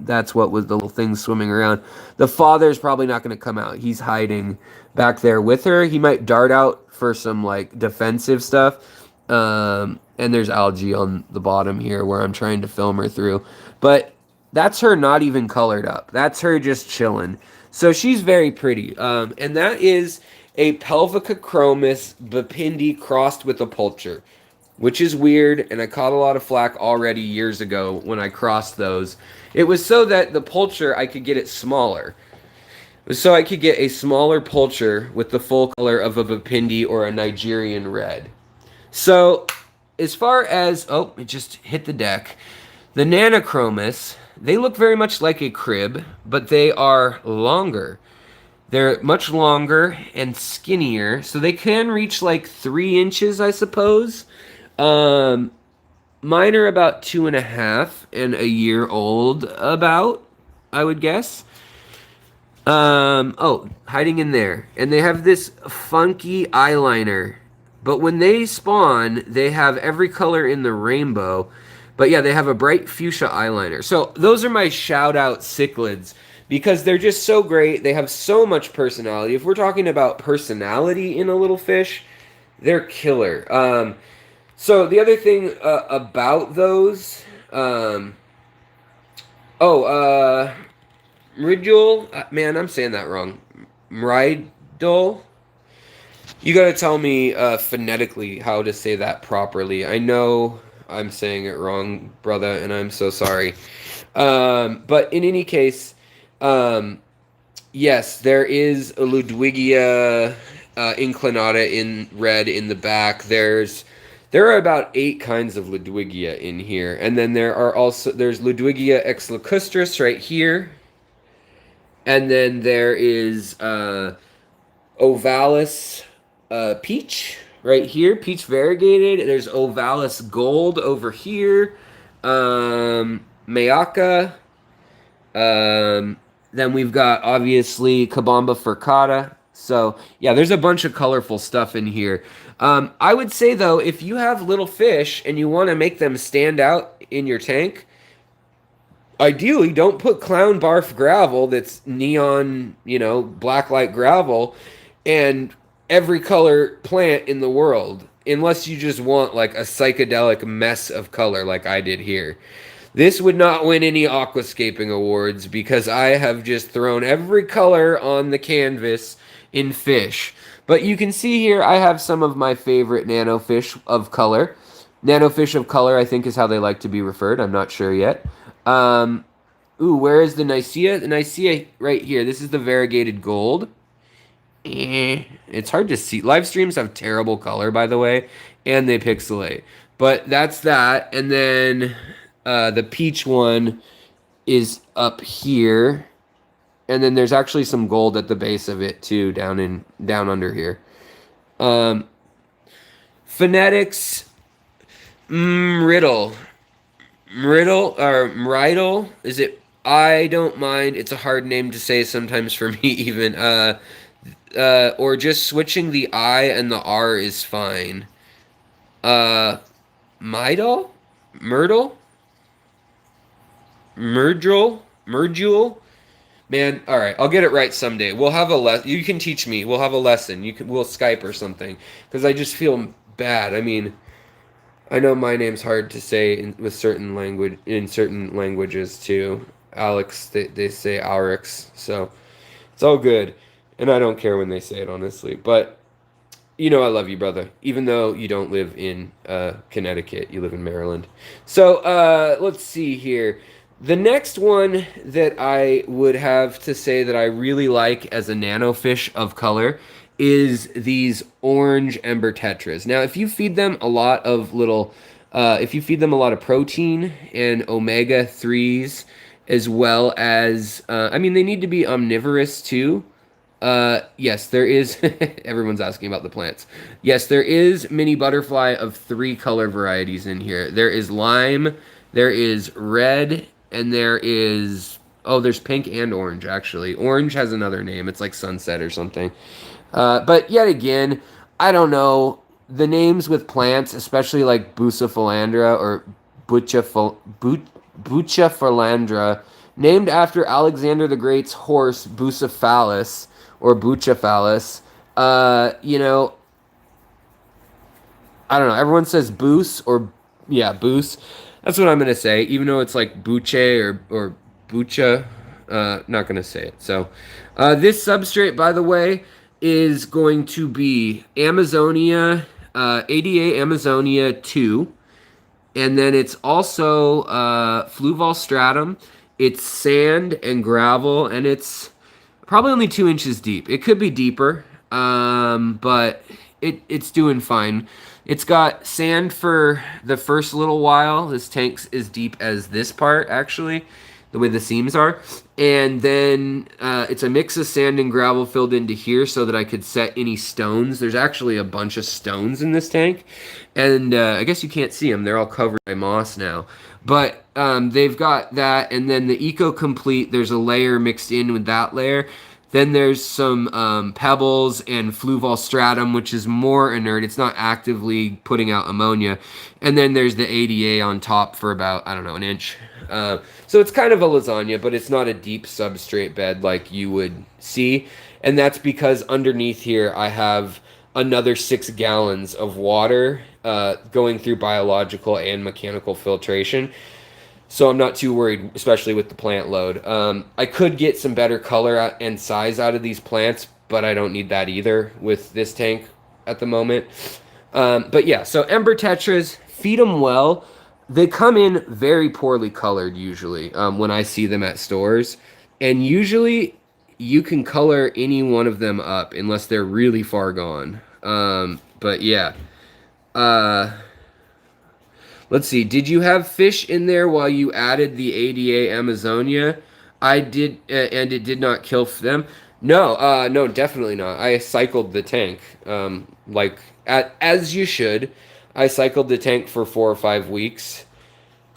that's what was the little thing swimming around. The father's probably not going to come out. He's hiding back there with her. He might dart out for some like defensive stuff. And there's algae on the bottom here where I'm trying to film her through. But that's her not even colored up. That's her just chilling. So she's very pretty. And that is a Pelvicochromis bipindi crossed with a pulcher, which is weird, and I caught a lot of flack already years ago when I crossed those. It was so that the pulcher, I could get it smaller. So I could get a smaller pulcher with the full color of a bipindi or a Nigerian red. So as far as, oh, it just hit the deck. The Nanochromis, they look very much like a crib, but they are longer. They're much longer and skinnier, so they can reach like 3 inches, I suppose. Mine are about 2.5 and a year old, about, I would guess. Oh, hiding in there. And they have this funky eyeliner. But when they spawn, they have every color in the rainbow. But yeah, they have a bright fuchsia eyeliner. So those are my shout-out cichlids, because they're just so great. They have so much personality. If we're talking about personality in a little fish, they're killer. So the other thing about those, Mridul, man, I'm saying that wrong. Mridul. You gotta tell me phonetically how to say that properly. I know I'm saying it wrong, brother, and I'm so sorry. But in any case, yes, there is a Ludwigia inclinata in red in the back. There are about 8 kinds of Ludwigia in here, and then there's Ludwigia exlacustris right here, and then there is Ovalis peach right here, peach variegated. There's Ovalis gold over here, Mayaka. Then we've got obviously Kabamba furcata. So yeah, there's a bunch of colorful stuff in here. I would say though, if you have little fish and you want to make them stand out in your tank, ideally don't put clown barf gravel that's neon, black light gravel, and every color plant in the world, unless you just want like a psychedelic mess of color like I did here. This would not win any aquascaping awards because I have just thrown every color on the canvas in fish. But you can see here I have some of my favorite nanofish of color. Nanofish of color, I think, is how they like to be referred. I'm not sure yet. Ooh, where is the Nicea? The Nicea right here. This is the variegated gold. It's hard to see. Live streams have terrible color, by the way, and they pixelate. But that's that. And then the peach one is up here. And then there's actually some gold at the base of it too, down under here. Phonetics, Mriddle, or Mridle, is it? I don't mind. It's a hard name to say sometimes for me even. Or just switching the I and the R is fine. Myrtle? Myrtle? Murdule? Man, all right, I'll get it right someday. We'll have a you can teach me. We'll have a lesson. We'll Skype or something, because I just feel bad. I mean, I know my name's hard to say in certain languages too. Alex, they say Aurix, so it's all good, and I don't care when they say it, honestly. But you know I love you, brother, even though you don't live in Connecticut. You live in Maryland. So let's see here. The next one that I would have to say that I really like as a nanofish of color is these orange ember tetras. Now, if you feed them a lot of protein and omega-3s, as well as, I mean, they need to be omnivorous too. Yes, there is, everyone's asking about the plants. Yes, there is mini butterfly of 3 color varieties in here. There is lime, there is red, and there is, there's pink and orange, actually. Orange has another name. It's like sunset or something. But yet again, I don't know. The names with plants, especially like Bucephalandra or Bucephalandra, named after Alexander the Great's horse, Bucephalus, or Bucephalus, you know, I don't know. Everyone says Boos Boos. That's what I'm going to say, even though it's like Buche or Bucha. Not going to say it. So this substrate, by the way, is going to be Amazonia, ADA Amazonia 2. And then it's also Fluval stratum. It's sand and gravel, and it's probably only 2 inches deep. It could be deeper, but it's doing fine. It's got sand for the first little while. This tank's as deep as this part, actually, the way the seams are. And then it's a mix of sand and gravel filled into here so that I could set any stones. There's actually a bunch of stones in this tank. And I guess you can't see them. They're all covered by moss now. But they've got that. And then the Eco Complete, there's a layer mixed in with that layer. Then there's some pebbles and Fluval stratum, which is more inert. It's not actively putting out ammonia. And then there's the ADA on top for about, I don't know, an inch. So it's kind of a lasagna, but it's not a deep substrate bed like you would see. And that's because underneath here I have another 6 gallons of water going through biological and mechanical filtration. So I'm not too worried, especially with the plant load. I could get some better color and size out of these plants, but I don't need that either with this tank at the moment. But yeah, so ember tetras, feed them well. They come in very poorly colored usually when I see them at stores. And usually you can color any one of them up unless they're really far gone. But yeah. Let's see. Did you have fish in there while you added the ADA Amazonia? I did, and it did not kill them. No, no, definitely not. I cycled the tank, as you should. I cycled the tank for 4 or 5 weeks,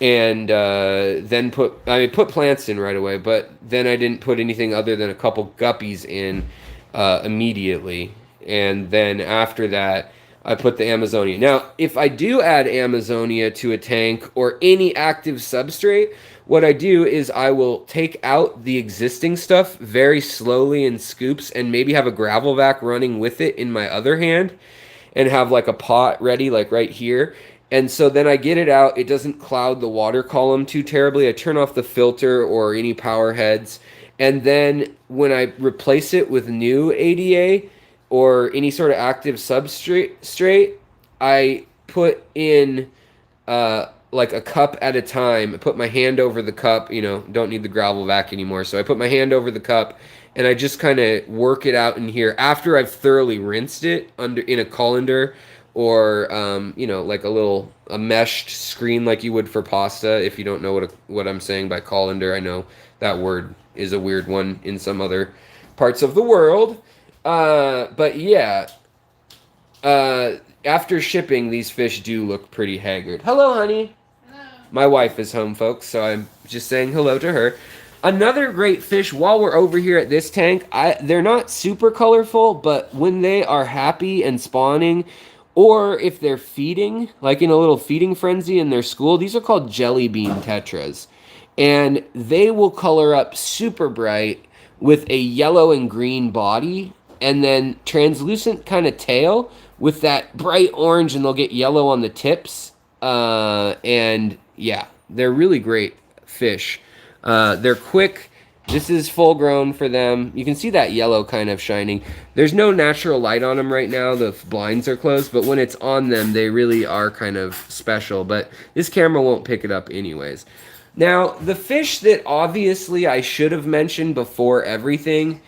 and then put plants in right away. But then I didn't put anything other than a couple guppies in immediately, and then after that, I put the Amazonia. Now, if I do add Amazonia to a tank or any active substrate, what I do is I will take out the existing stuff very slowly in scoops and maybe have a gravel vac running with it in my other hand and have like a pot ready like right here. And so then I get it out. It doesn't cloud the water column too terribly. I turn off the filter or any power heads. And then when I replace it with new ADA or any sort of active substrate, I put in like a cup at a time. I put my hand over the cup, you know, don't need the gravel vac anymore. So I put my hand over the cup and I just kind of work it out in here after I've thoroughly rinsed it under in a colander or you know, like a meshed screen like you would for pasta. If you don't know what I'm saying by colander, I know that word is a weird one in some other parts of the world. But yeah, after shipping, these fish do look pretty haggard. Hello, honey. Hello. My wife is home, folks, so I'm just saying hello to her. Another great fish, while we're over here at this tank, they're not super colorful, but when they are happy and spawning, or if they're feeding, like in a little feeding frenzy in their school, these are called jelly bean tetras. And they will color up super bright with a yellow and green body and then translucent kind of tail with that bright orange, and they'll get yellow on the tips. And yeah, they're really great fish. They're quick. This is full grown for them. You can see that yellow kind of shining. There's no natural light on them right now. The blinds are closed, but when it's on them, they really are kind of special. But this camera won't pick it up anyways. Now, the fish that obviously I should have mentioned before everything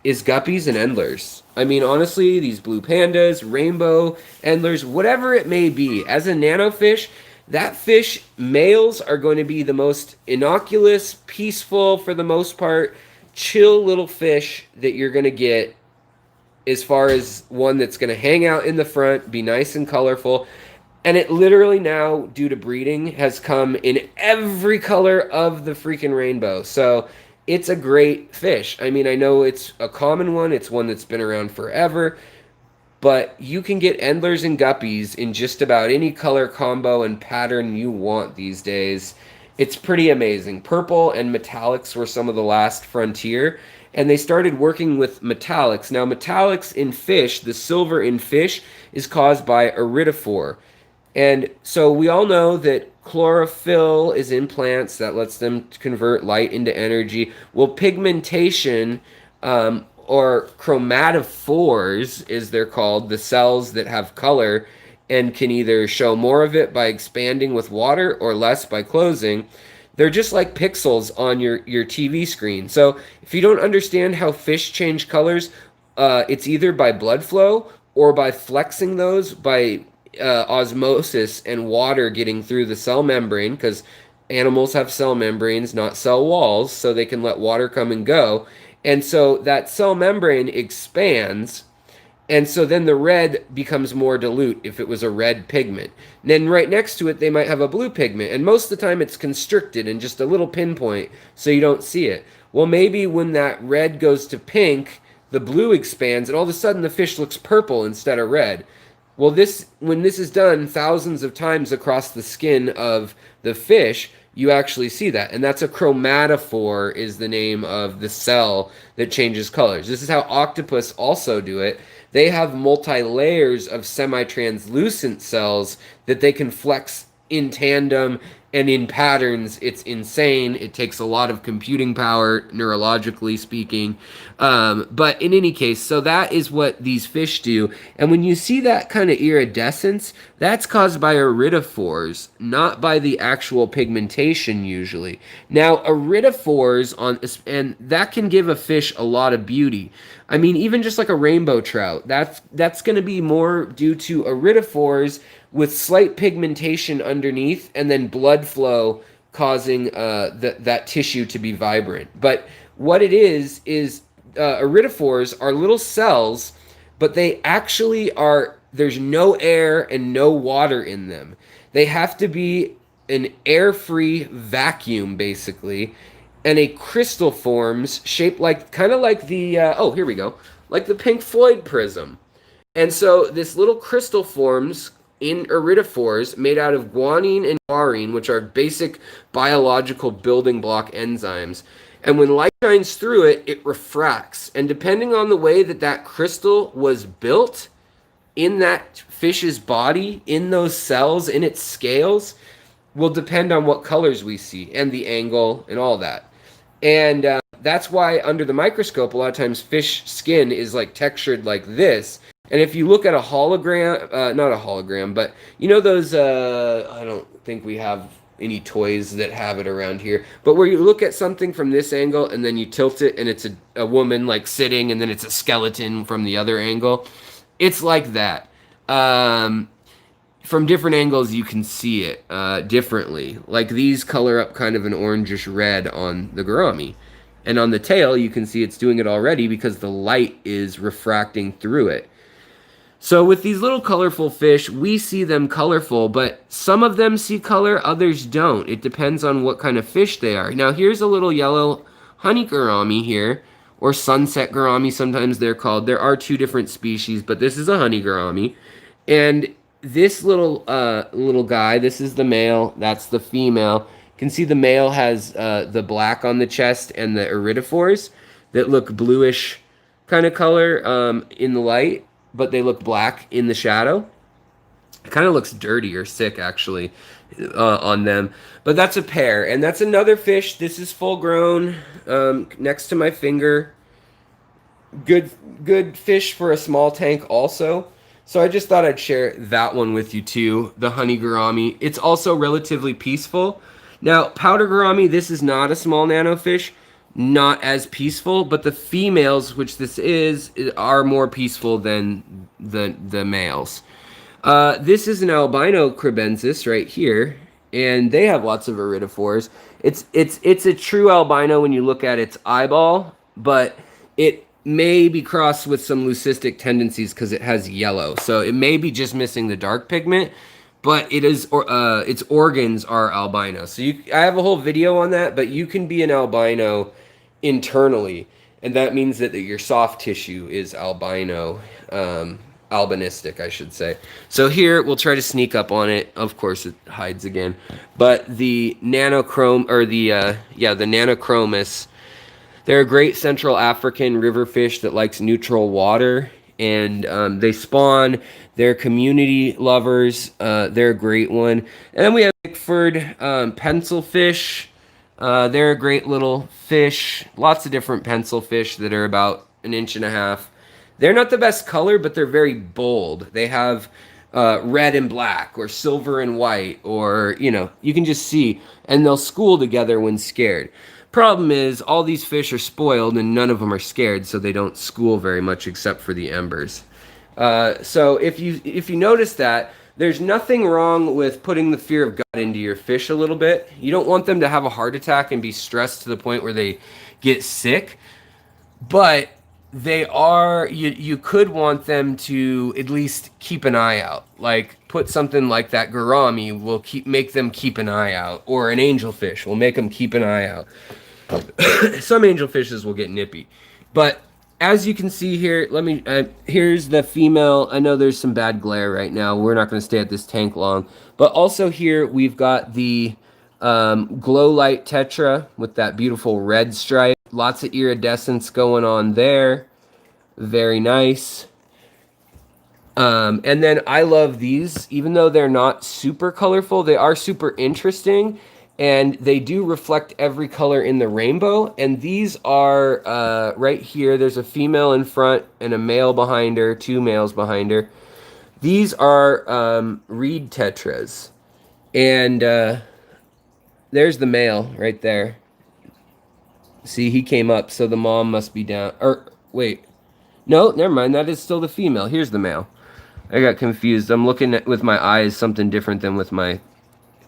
is guppies and endlers. I mean, honestly, these blue pandas, rainbow endlers, whatever it may be, as a nano fish, that fish, males are going to be the most innocuous, peaceful, for the most part, chill little fish that you're going to get, as far as one that's going to hang out in the front, be nice and colorful. And it literally now, due to breeding, has come in every color of the freaking rainbow. So it's a great fish. I mean, I know it's a common one. It's one that's been around forever. But you can get endlers and guppies in just about any color combo and pattern you want these days. It's pretty amazing. Purple and metallics were some of the last frontier, and they started working with metallics. Now, metallics in fish, the silver in fish, is caused by iridophore. And so we all know that chlorophyll is in plants that lets them convert light into energy. Well, pigmentation, or chromatophores, as they're called, the cells that have color and can either show more of it by expanding with water or less by closing. They're just like pixels on your TV screen. So if you don't understand how fish change colors, it's either by blood flow or by flexing those by osmosis and water getting through the cell membrane, because animals have cell membranes, not cell walls, so they can let water come and go. And so that cell membrane expands, and so then the red becomes more dilute if it was a red pigment. And then right next to it, they might have a blue pigment, and most of the time it's constricted and just a little pinpoint, so you don't see it. Well, maybe when that red goes to pink, the blue expands, and all of a sudden the fish looks purple instead of red. Well, when this is done thousands of times across the skin of the fish, you actually see that. And that's a chromatophore, is the name of the cell that changes colors. This is how octopus also do it. They have multi-layers of semi-translucent cells that they can flex in tandem and in patterns. It's insane. It takes a lot of computing power, neurologically speaking. But in any case, so that is what these fish do. And when you see that kind of iridescence, that's caused by iridophores, not by the actual pigmentation usually. Now, iridophores, and that can give a fish a lot of beauty. I mean, even just like a rainbow trout, that's going to be more due to iridophores with slight pigmentation underneath and then blood flow causing that tissue to be vibrant. But what it is iridophores are little cells, but they actually are, there's no air and no water in them. They have to be an air-free vacuum, basically, and a crystal forms shaped like, kind of like the, oh, here we go, like the Pink Floyd prism. And so this little crystal forms in iridophores made out of guanine and taurine, which are basic biological building block enzymes. And when light shines through it, it refracts. And depending on the way that that crystal was built in that fish's body, in those cells, in its scales, will depend on what colors we see and the angle and all that. And that's why under the microscope, a lot of times fish skin is like textured like this. And if you look at a hologram, not a hologram, but you know those, I don't think we have any toys that have it around here, but where you look at something from this angle and then you tilt it and it's a woman like sitting and then it's a skeleton from the other angle. It's like that. From different angles you can see it differently. Like these color up kind of an orangish red on the gourami. And on the tail you can see it's doing it already because the light is refracting through it. So with these little colorful fish, we see them colorful, but some of them see color, others don't. It depends on what kind of fish they are. Now here's a little yellow honey gourami here, or sunset gourami sometimes they're called. There are two different species, but this is a honey gourami. And this little guy, this is the male, that's the female. You can see the male has the black on the chest and the iridophores that look bluish kind of color in the light, but they look black in the shadow. It kind of looks dirty or sick, actually, on them. But that's a pair. And that's another fish. This is full grown, next to my finger. Good fish for a small tank also. So I just thought I'd share that one with you too, the honey gourami. It's also relatively peaceful. Now, powder gourami, this is not a small nano fish. Not as peaceful, but the females, which this is, are more peaceful than the males. This is an albino cribensis right here, and they have lots of iridophores. It's a true albino when you look at its eyeball, but it may be crossed with some leucistic tendencies because it has yellow, so it may be just missing the dark pigment. But it is, its organs are albino. So I have a whole video on that, but you can be an albino internally, and that means that your soft tissue is albino, albinistic, I should say. So here, we'll try to sneak up on it. Of course, it hides again. But the nanochrome, or the nanochromis, they're a great Central African river fish that likes neutral water, and they spawn. They're community lovers. They're a great one. And then we have Bickford pencilfish. They're a great little fish. Lots of different pencilfish that are about 1.5 inches. They're not the best color, but they're very bold. They have red and black, or silver and white, or, you can just see. And they'll school together when scared. Problem is, all these fish are spoiled and none of them are scared, so they don't school very much except for the embers. So if you notice that, there's nothing wrong with putting the fear of God into your fish a little bit. You don't want them to have a heart attack and be stressed to the point where they get sick, but you could want them to at least keep an eye out. Like, put something like that gourami will make them keep an eye out, or an angelfish will make them keep an eye out. Some angelfishes will get nippy, but as you can see here, here's the female. I know there's some bad glare right now. We're not going to stay at this tank long, but also here we've got the glow light tetra with that beautiful red stripe. Lots of iridescence going on there. Very nice. And then I love these, even though they're not super colorful, they are super interesting. And they do reflect every color in the rainbow. And these are right here. There's a female in front and a male behind her, 2 males behind her. These are reed tetras. And there's the male right there. See, he came up, so the mom must be down. Or, wait. No, never mind. That is still the female. Here's the male. I got confused. I'm looking at with my eyes something different than with my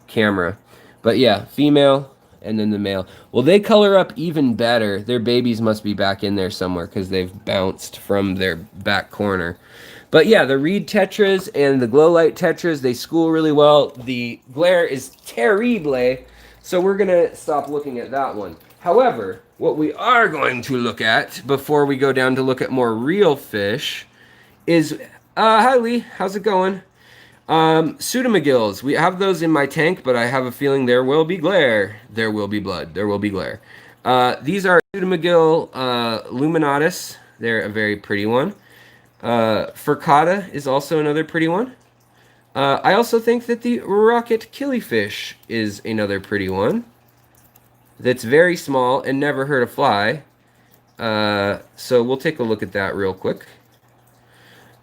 camera. But yeah, female and then the male. Well, they color up even better. Their babies must be back in there somewhere because they've bounced from their back corner. But yeah, the reed tetras and the glow light tetras, they school really well. The glare is terrible, so we're going to stop looking at that one. However, what we are going to look at before we go down to look at more real fish is Hi Lee, how's it going? Pseudomagills. We have those in my tank, but I have a feeling there will be glare. There will be blood. There will be glare. These are Pseudomagill luminatus. They're a very pretty one. Furcata is also another pretty one. I also think that the rocket killifish is another pretty one. That's very small and never hurt a fly. So we'll take a look at that real quick.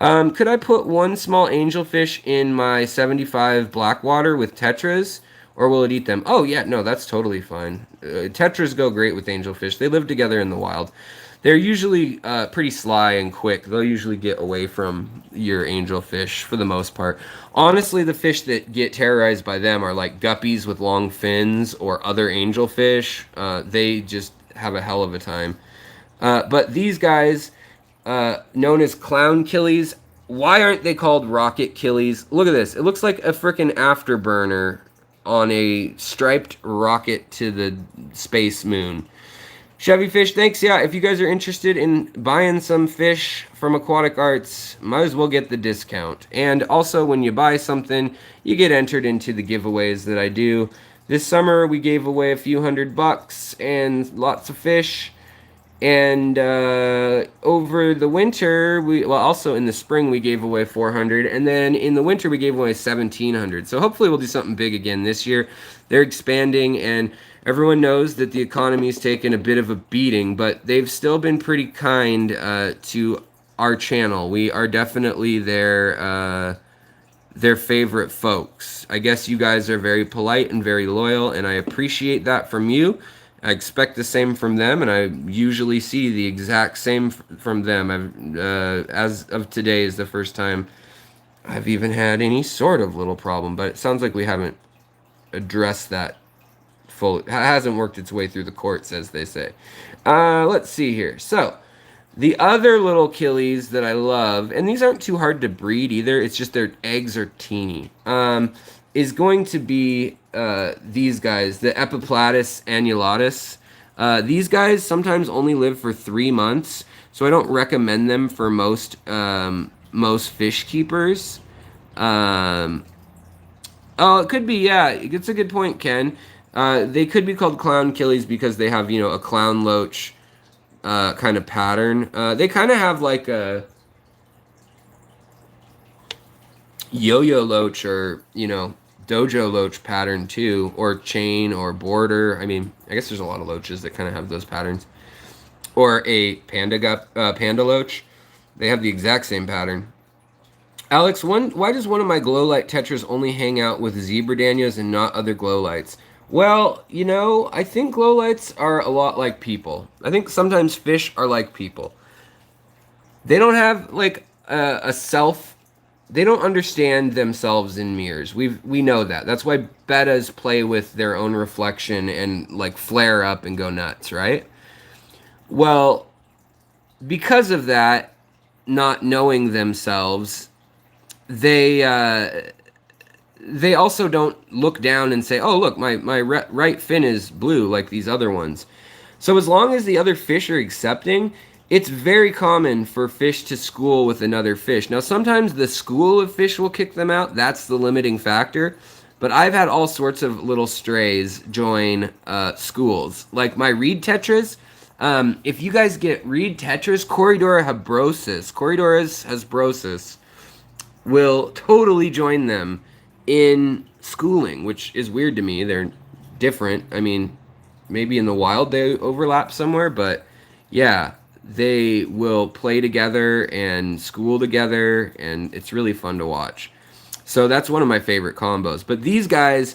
Could I put one small angelfish in my 75 blackwater with tetras, or will it eat them? Oh, yeah, no, that's totally fine. Tetras go great with angelfish. They live together in the wild. They're usually pretty sly and quick. They'll usually get away from your angelfish for the most part. Honestly, the fish that get terrorized by them are like guppies with long fins or other angelfish. They just have a hell of a time. But these guys, known as clown killies, why aren't they called rocket killies? Look at this. It looks like a frickin' afterburner on a striped rocket to the space moon. Chevy Fish, thanks. Yeah, if you guys are interested in buying some fish from Aquatic Arts, might as well get the discount. And also, when you buy something, you get entered into the giveaways that I do. This summer, we gave away a few $100 and lots of fish. And over the winter, also in the spring, we gave away 400. And then in the winter, we gave away 1,700. So hopefully we'll do something big again this year. They're expanding, and everyone knows that the economy's taken a bit of a beating, but they've still been pretty kind to our channel. We are definitely their favorite folks. I guess you guys are very polite and very loyal, and I appreciate that from you. I expect the same from them, and I usually see the exact same from them. As of today is the first time I've even had any sort of little problem, but it sounds like we haven't addressed that fully. It hasn't worked its way through the courts, as they say. Let's see here. So, the other little killies that I love, and these aren't too hard to breed either, it's just their eggs are teeny, is going to be these guys, the Epiplatus annulatus. These guys sometimes only live for 3 months, so I don't recommend them for most fish keepers. Oh, it could be, yeah, it's a good point, Ken. They could be called clown killies because they have, a clown loach kind of pattern. They kind of have like a yo-yo loach or, dojo loach pattern too, or chain or border. I mean, I guess there's a lot of loaches that kind of have those patterns. Or a panda loach. They have the exact same pattern. Alex, why does one of my glow light tetras only hang out with zebra danios and not other glow lights? Well, I think glow lights are a lot like people. I think sometimes fish are like people. They don't have like a self. They don't understand themselves in mirrors. We know that. That's why bettas play with their own reflection and like flare up and go nuts, right? Well, because of that, not knowing themselves, they also don't look down and say, oh, look, my right fin is blue like these other ones. So as long as the other fish are accepting, it's very common for fish to school with another fish. Now, sometimes the school of fish will kick them out. That's the limiting factor. But I've had all sorts of little strays join schools. Like my reed tetras. If you guys get reed tetras, Corydora habrosus, Corydoras hasbrosus, will totally join them in schooling, which is weird to me. They're different. I mean, maybe in the wild they overlap somewhere, but yeah, they will play together and school together, and it's really fun to watch. So that's one of my favorite combos. But these guys,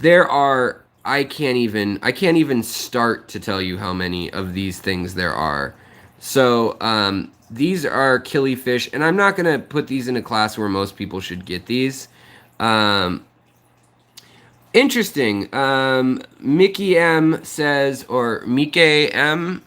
I can't even start to tell you how many of these things there are. So these are killifish, and I'm not gonna put these in a class where most people should get these. Interesting. Mickey M says, or Mickey M,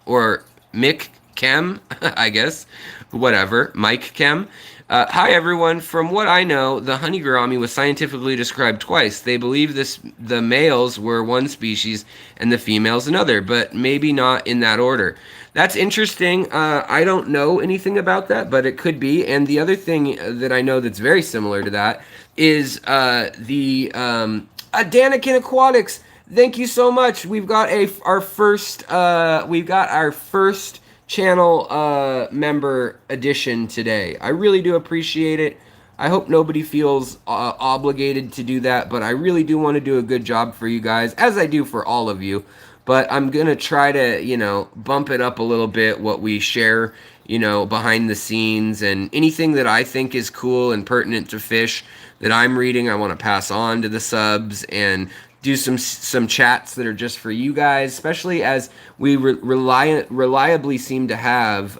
or Mick Chem, I guess, whatever, Mike Chem. Hi everyone. From what I know, the honey gourami was scientifically described twice. They believe the males were one species and the females another, but maybe not in that order. That's interesting. I don't know anything about that, but it could be. And the other thing that I know that's very similar to that is the Danikin Aquatics. Thank you so much. We've got our first channel member edition today. I really do appreciate it. I hope nobody feels obligated to do that, but I really do want to do a good job for you guys, as I do for all of you. But I'm going to try to, bump it up a little bit, what we share, behind the scenes, and anything that I think is cool and pertinent to fish that I'm reading, I want to pass on to the subs and do some chats that are just for you guys, especially as we reliably seem to have,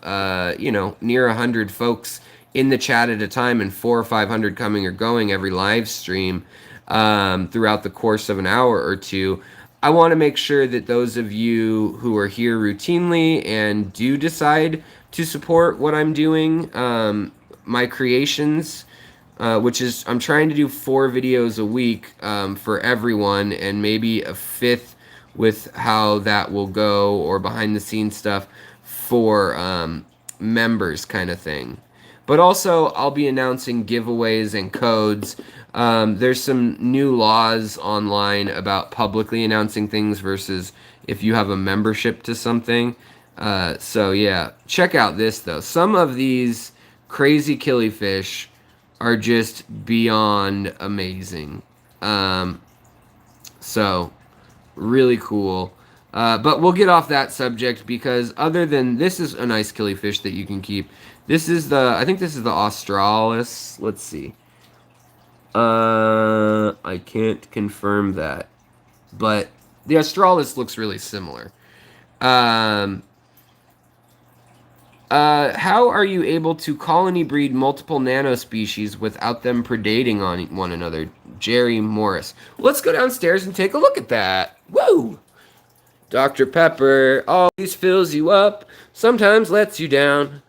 near 100 folks in the chat at a time and 400 or 500 coming or going every live stream throughout the course of an hour or two. I want to make sure that those of you who are here routinely and do decide to support what I'm doing, my creations, which is I'm trying to do 4 videos a week for everyone, and maybe a 5th with how that will go, or behind the scenes stuff for members kind of thing. But also I'll be announcing giveaways and codes. There's some new laws online about publicly announcing things versus if you have a membership to something. So yeah, check out this though. Some of these crazy killifish are just beyond amazing. So really cool. But we'll get off that subject, because other than this is a nice killifish that you can keep. This is I think this is the Australis. Let's see. I can't confirm that, but the Australis looks really similar. How are you able to colony breed multiple nano species without them predating on one another? Jerry Morris. Let's go downstairs and take a look at that. Woo! Dr. Pepper always fills you up, sometimes lets you down.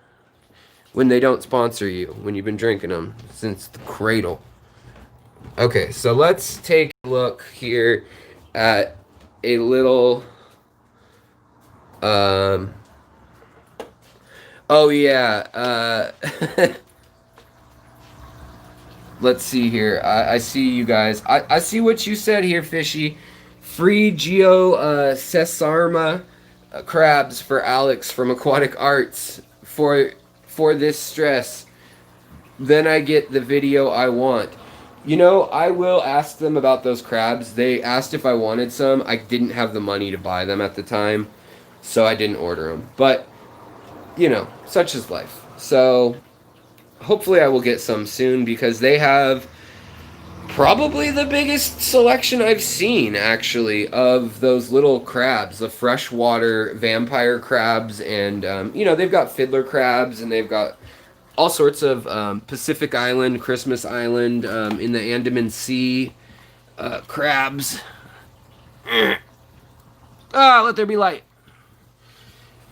When they don't sponsor you, when you've been drinking them since the cradle. Okay, so let's take a look here at a little... oh yeah, let's see here. I see you guys. I see what you said here, Fishy. Free Geo Cesarma crabs for Alex from Aquatic Arts for this stress. Then I get the video I want. I will ask them about those crabs. They asked if I wanted some. I didn't have the money to buy them at the time, so I didn't order them. But such is life. So hopefully I will get some soon, because they have probably the biggest selection I've seen, actually, of those little crabs, the freshwater vampire crabs. And they've got fiddler crabs, and they've got all sorts of Pacific Island, Christmas Island, in the Andaman Sea crabs. Let there be light.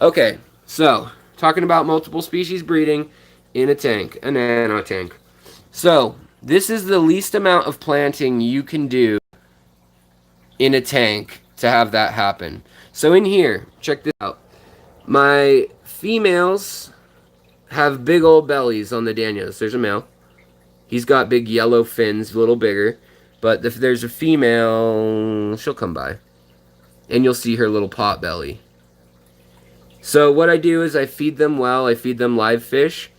Okay, so talking about multiple species breeding in a tank, a nano tank. So this is the least amount of planting you can do in a tank to have that happen. So in here, check this out. My females have big old bellies on the Danios. There's a male. He's got big yellow fins, a little bigger. But if there's a female, she'll come by. And you'll see her little pot belly. So what I do is I feed them well. I feed them live fish,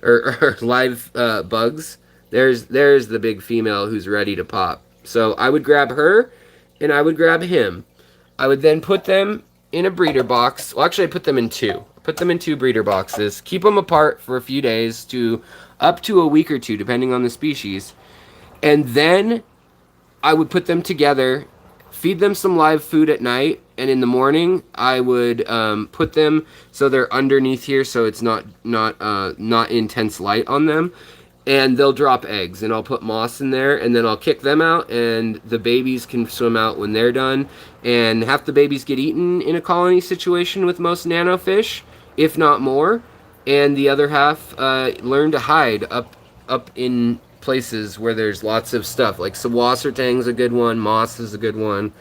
or live bugs. There's the big female who's ready to pop. So I would grab her, and I would grab him. I would then put them in a breeder box. Well, actually, I put them in 2. Put them in 2 breeder boxes. Keep them apart for a few days to up to a week or 2, depending on the species. And then I would put them together, feed them some live food at night, and in the morning I would put them so they're underneath here, so it's not intense light on them. And they'll drop eggs, and I'll put moss in there, and then I'll kick them out, and the babies can swim out when they're done. And half the babies get eaten in a colony situation with most nano fish, if not more, and the other half learn to hide up in places where there's lots of stuff. Like Sawassertang's a good one, moss is a good one.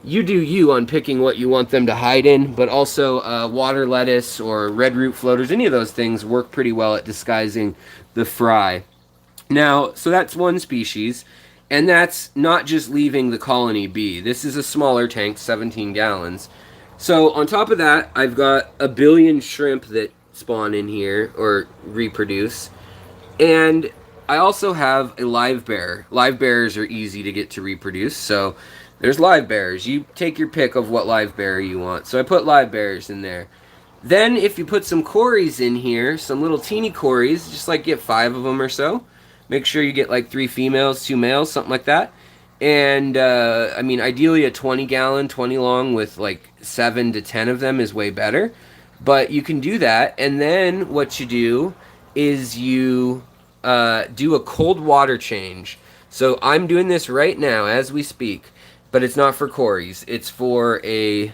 You do you on picking what you want them to hide in, but also water lettuce or red root floaters, any of those things work pretty well at disguising the fry. Now, so that's one species, and that's not just leaving the colony be. This is a smaller tank, 17 gallons. So on top of that, I've got a billion shrimp that spawn in here or reproduce. And I also have a live bear. Live bears are easy to get to reproduce, so there's live bears. You take your pick of what live bear you want. So I put live bears in there. Then if you put some cories in here, some little teeny cories, just like get 5 of them or so. Make sure you get like 3 females, 2 males, something like that. And I mean, ideally a 20 gallon, 20 long with like 7 to 10 of them is way better. But you can do that, and then what you do is you do a cold water change. So I'm doing this right now as we speak, but it's not for cories. It's for a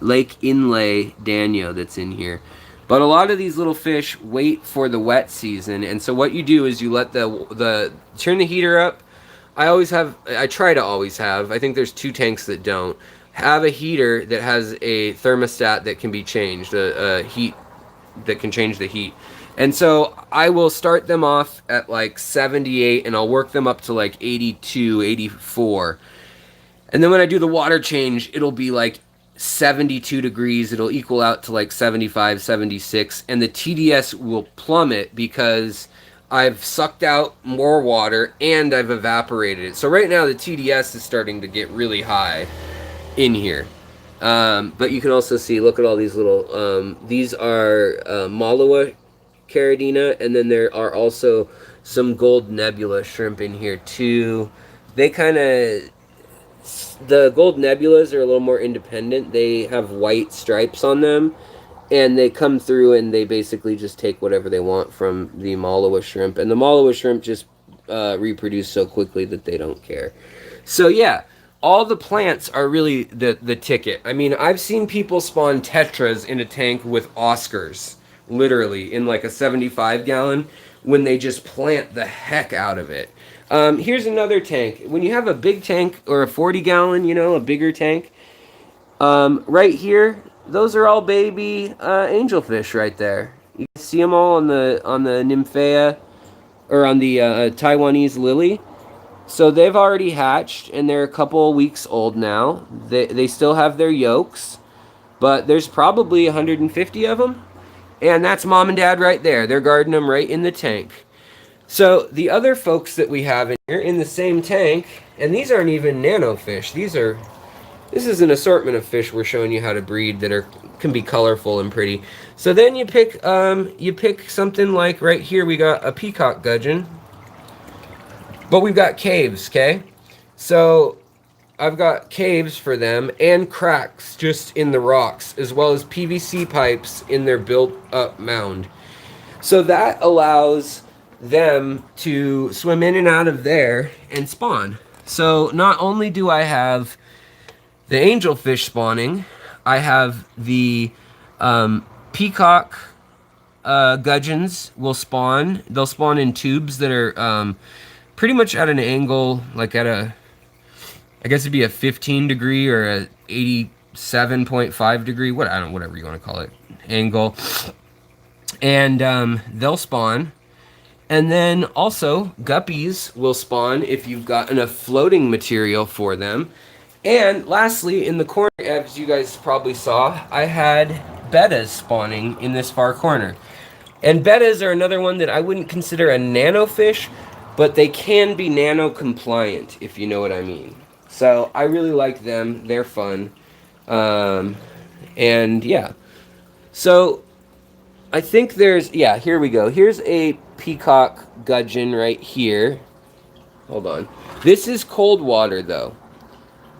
lake inlay Danio that's in here. But a lot of these little fish wait for the wet season, and so what you do is you let the turn the heater up. I try to always have, I think there's 2 tanks that don't, have a heater that has a thermostat that can be changed, a heat that can change the heat. And so I will start them off at like 78 and I'll work them up to like 82, 84. And then when I do the water change, it'll be like 72 degrees. It'll equal out to like 75, 76. And the TDS will plummet because I've sucked out more water and I've evaporated it. So right now the TDS is starting to get really high in here. But you can also see, look at all these little, these are Malua caridina, and then there are also some gold nebula shrimp in here too. They kind of, the gold nebulas are a little more independent. They have white stripes on them, and they come through and they basically just take whatever they want from the Malua shrimp. And the Malua shrimp just reproduce so quickly that they don't care. So yeah, all the plants are really the ticket. I mean, I've seen people spawn Tetras in a tank with Oscars, literally, in like a 75 gallon, when they just plant the heck out of it. Here's another tank. When you have a big tank, or a 40 gallon, you know, a bigger tank, right here, those are all baby angelfish right there. You can see them all on the Nymphea, or on the Taiwanese lily. So they've already hatched, and they're a couple weeks old now. They still have their yolks, but there's probably 150 of them. And that's mom and dad right there. They're guarding them right in the tank. So the other folks that we have in here in the same tank, and these aren't even nano fish. This is an assortment of fish we're showing you how to breed that can be colorful and pretty. So then you pick something like right here we got a peacock gudgeon. But we've got caves, okay? So I've got caves for them and cracks just in the rocks, as well as PVC pipes in their built-up mound. So that allows them to swim in and out of there and spawn. So not only do I have the angelfish spawning, I have the peacock gudgeons will spawn. They'll spawn in tubes that are pretty much at an angle, like at a, I guess it'd be a 15 degree or a 87.5 degree, whatever you want to call it, angle. And they'll spawn. And then also guppies will spawn if you've got enough floating material for them. And lastly, in the corner, as you guys probably saw, I had bettas spawning in this far corner. And bettas are another one that I wouldn't consider a nano fish, but they can be nano compliant, if you know what I mean. So I really like them. They're fun. And yeah. So I think there's, yeah, here we go. Here's a peacock gudgeon right here. Hold on. This is cold water though.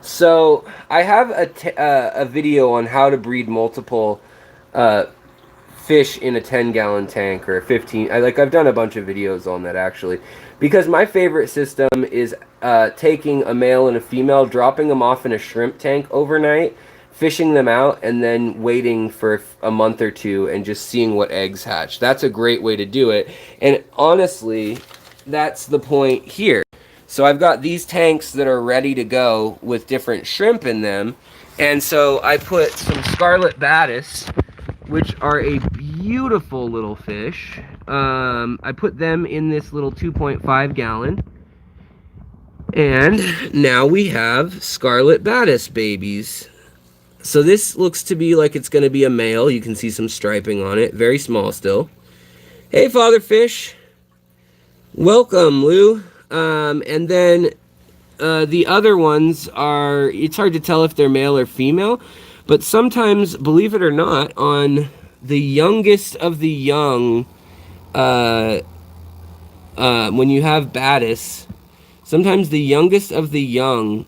So I have a video on how to breed multiple fish in a 10-gallon tank or a 15. I've done a bunch of videos on that actually, because my favorite system is taking a male and a female, dropping them off in a shrimp tank overnight, fishing them out and then waiting for a month or two and just seeing what eggs hatch. That's a great way to do it. And honestly, that's the point here. So I've got these tanks that are ready to go with different shrimp in them. And so I put some scarlet Bettas, which are a beautiful little fish. I put them in this little 2.5 gallon. And now we have scarlet Bettas babies. So this looks to be like it's going to be a male. You can see some striping on it. Very small still. Hey, Father Fish. Welcome, Lou. And then the other ones are, it's hard to tell if they're male or female. But sometimes, believe it or not, on the youngest of the young, when you have Bettas, sometimes the youngest of the young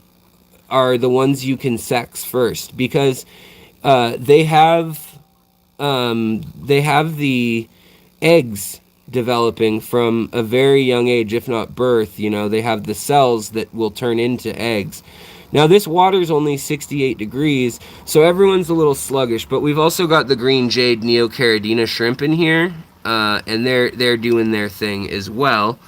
are the ones you can sex first, because they have the eggs developing from a very young age, if not birth. You know, they have the cells that will turn into eggs. Now this water's only 68 degrees, so everyone's a little sluggish, but we've also got the green jade neocaridina shrimp in here, and they're doing their thing as well.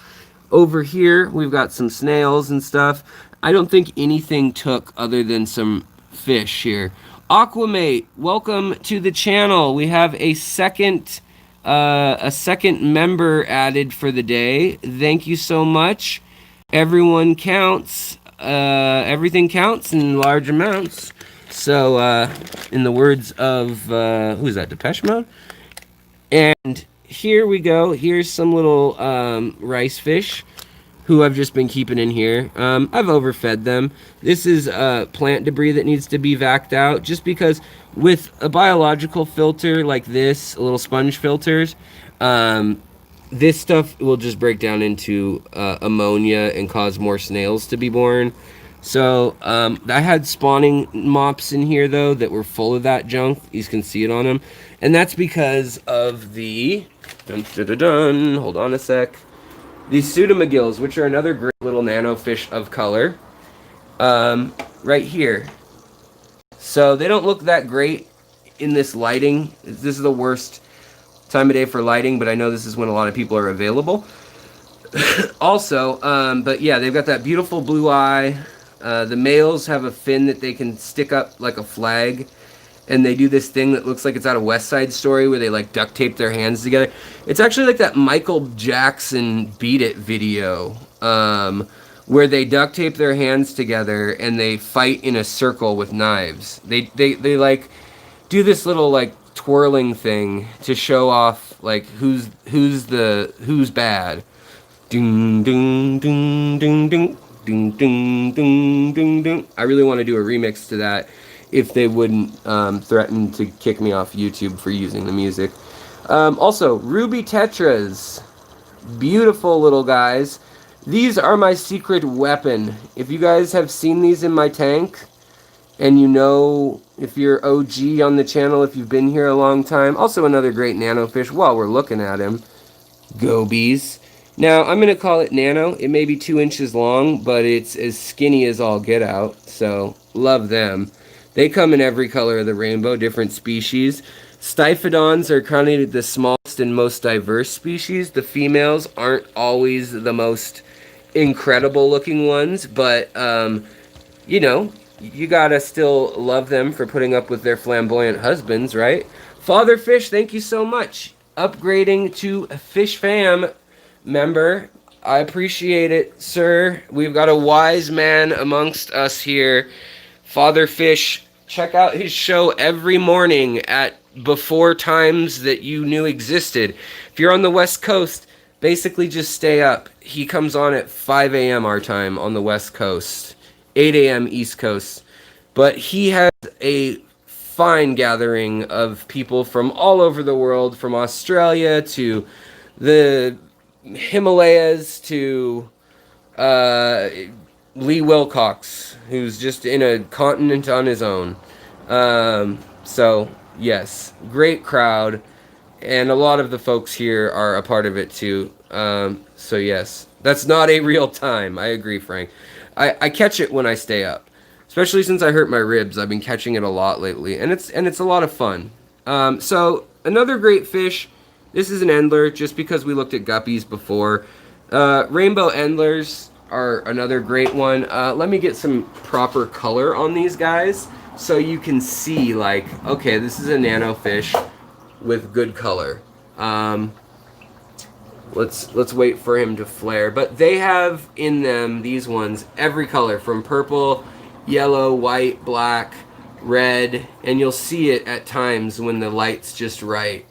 Over here, we've got some snails and stuff. I don't think anything took other than some fish here. Aquamate, welcome to the channel. We have a second member added for the day. Thank you so much. Everyone counts. Everything counts in large amounts. So, in the words of, who is that, Depeche Mode? And here we go. Here's some little rice fish who I've just been keeping in here. I've overfed them. This is plant debris that needs to be vacuumed out, just because with a biological filter like this, little sponge filters, this stuff will just break down into ammonia and cause more snails to be born. So I had spawning mops in here though that were full of that junk. You can see it on them, and that's because of the hold on a sec. These pseudomagills, which are another great little nano fish of color, right here. So they don't look that great in this lighting. This is the worst time of day for lighting, but I know this is when a lot of people are available. Also, but yeah, they've got that beautiful blue eye. The males have a fin that they can stick up like a flag, and they do this thing that looks like it's out of West Side Story where they like duct tape their hands together. It's actually like that Michael Jackson Beat It video, where they duct tape their hands together and they fight in a circle with knives. They like do this little like twirling thing to show off like who's bad. Ding ding ding ding ding ding ding ding ding ding. I really want to do a remix to that if they wouldn't threaten to kick me off YouTube for using the music. Also, ruby tetras, beautiful little guys. These are my secret weapon. If you guys have seen these in my tank, and you know, if you're OG on the channel, if you've been here a long time. Also another great nano fish while we're looking at him. Gobies. Now, I'm going to call it nano. It may be 2 inches long, but it's as skinny as all get out. So, love them. They come in every color of the rainbow, different species. Stiphodons are kind of the smallest and most diverse species. The females aren't always the most incredible looking ones, but, you know, you gotta still love them for putting up with their flamboyant husbands, right? Father Fish, thank you so much. Upgrading to Fish Fam member. I appreciate it, sir. We've got a wise man amongst us here. Father Fish, check out his show every morning at before times that you knew existed. If you're on the West Coast, basically just stay up. He comes on at 5 a.m. our time on the West Coast, 8 a.m. East Coast. But he has a fine gathering of people from all over the world, from Australia to the Himalayas to Lee Wilcox, who's just in a continent on his own. So, yes, great crowd. And a lot of the folks here are a part of it too. So yes, that's not a real time. I agree, Frank. I catch it when I stay up. Especially since I hurt my ribs, I've been catching it a lot lately, and it's a lot of fun. So another great fish. This is an endler, just because we looked at guppies before. Rainbow endlers are another great one. Let me get some proper color on these guys so you can see, like, okay, this is a nano fish with good color. Let's wait for him to flare. But they have in them, these ones, every color from purple, yellow, white, black, red, and you'll see it at times when the light's just right.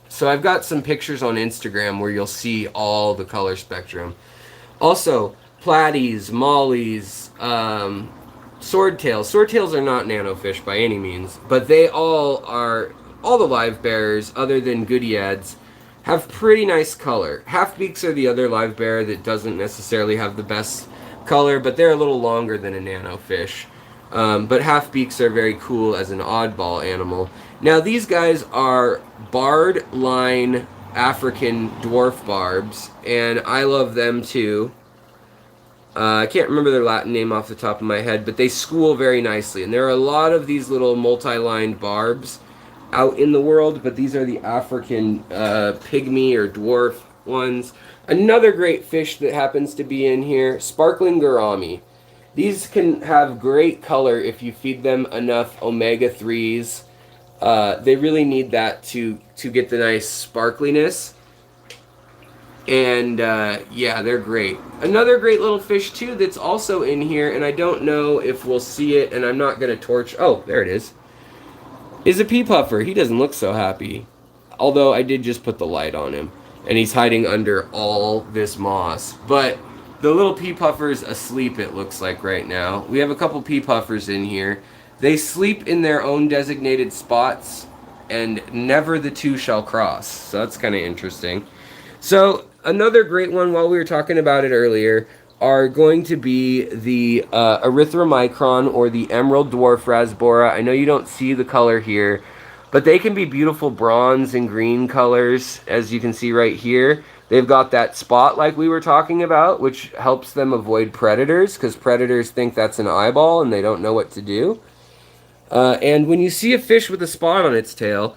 So I've got some pictures on Instagram where you'll see all the color spectrum. Also, platies, mollies, swordtails. Swordtails are not nanofish by any means, but they all the live bearers other than Gudgeons have pretty nice color. Half-beaks are the other live bearer that doesn't necessarily have the best color, but they're a little longer than a nanofish. But half-beaks are very cool as an oddball animal. Now these guys are barred line African dwarf barbs, and I love them too. I can't remember their Latin name off the top of my head, but they school very nicely. And there are a lot of these little multi-lined barbs out in the world, but these are the African pygmy or dwarf ones. Another great fish that happens to be in here, sparkling gourami. These can have great color if you feed them enough omega-3s. They really need that to get the nice sparkliness. And yeah, they're great. Another great little fish too that's also in here, and I don't know if we'll see it, and I'm not going to torch... Oh, there it is a pea puffer. He doesn't look so happy. Although I did just put the light on him, and he's hiding under all this moss. But the little pea puffer's asleep, it looks like right now. We have a couple pea puffers in here. They sleep in their own designated spots, and never the two shall cross. So that's kind of interesting. So another great one, while we were talking about it earlier, are going to be the erythromicron or the emerald dwarf rasbora. I know you don't see the color here, but they can be beautiful bronze and green colors, as you can see right here. They've got that spot like we were talking about, which helps them avoid predators, because predators think that's an eyeball and they don't know what to do. And when you see a fish with a spot on its tail,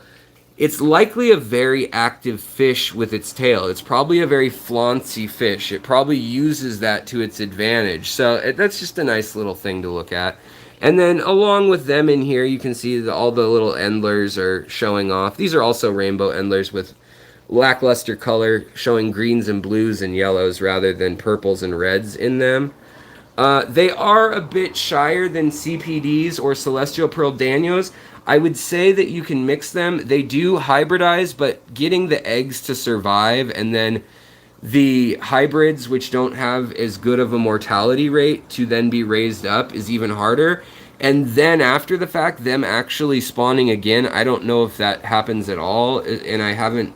it's likely a very active fish with its tail. It's probably a very flauncy fish. It probably uses that to its advantage. So that's just a nice little thing to look at. And then along with them in here, you can see that all the little endlers are showing off. These are also rainbow endlers with lackluster color, showing greens and blues and yellows rather than purples and reds in them. They are a bit shyer than CPDs or Celestial Pearl Danios. I would say that you can mix them. They do hybridize, but getting the eggs to survive, and then the hybrids, which don't have as good of a mortality rate, to then be raised up is even harder. And then after the fact, them actually spawning again, I don't know if that happens at all, and I haven't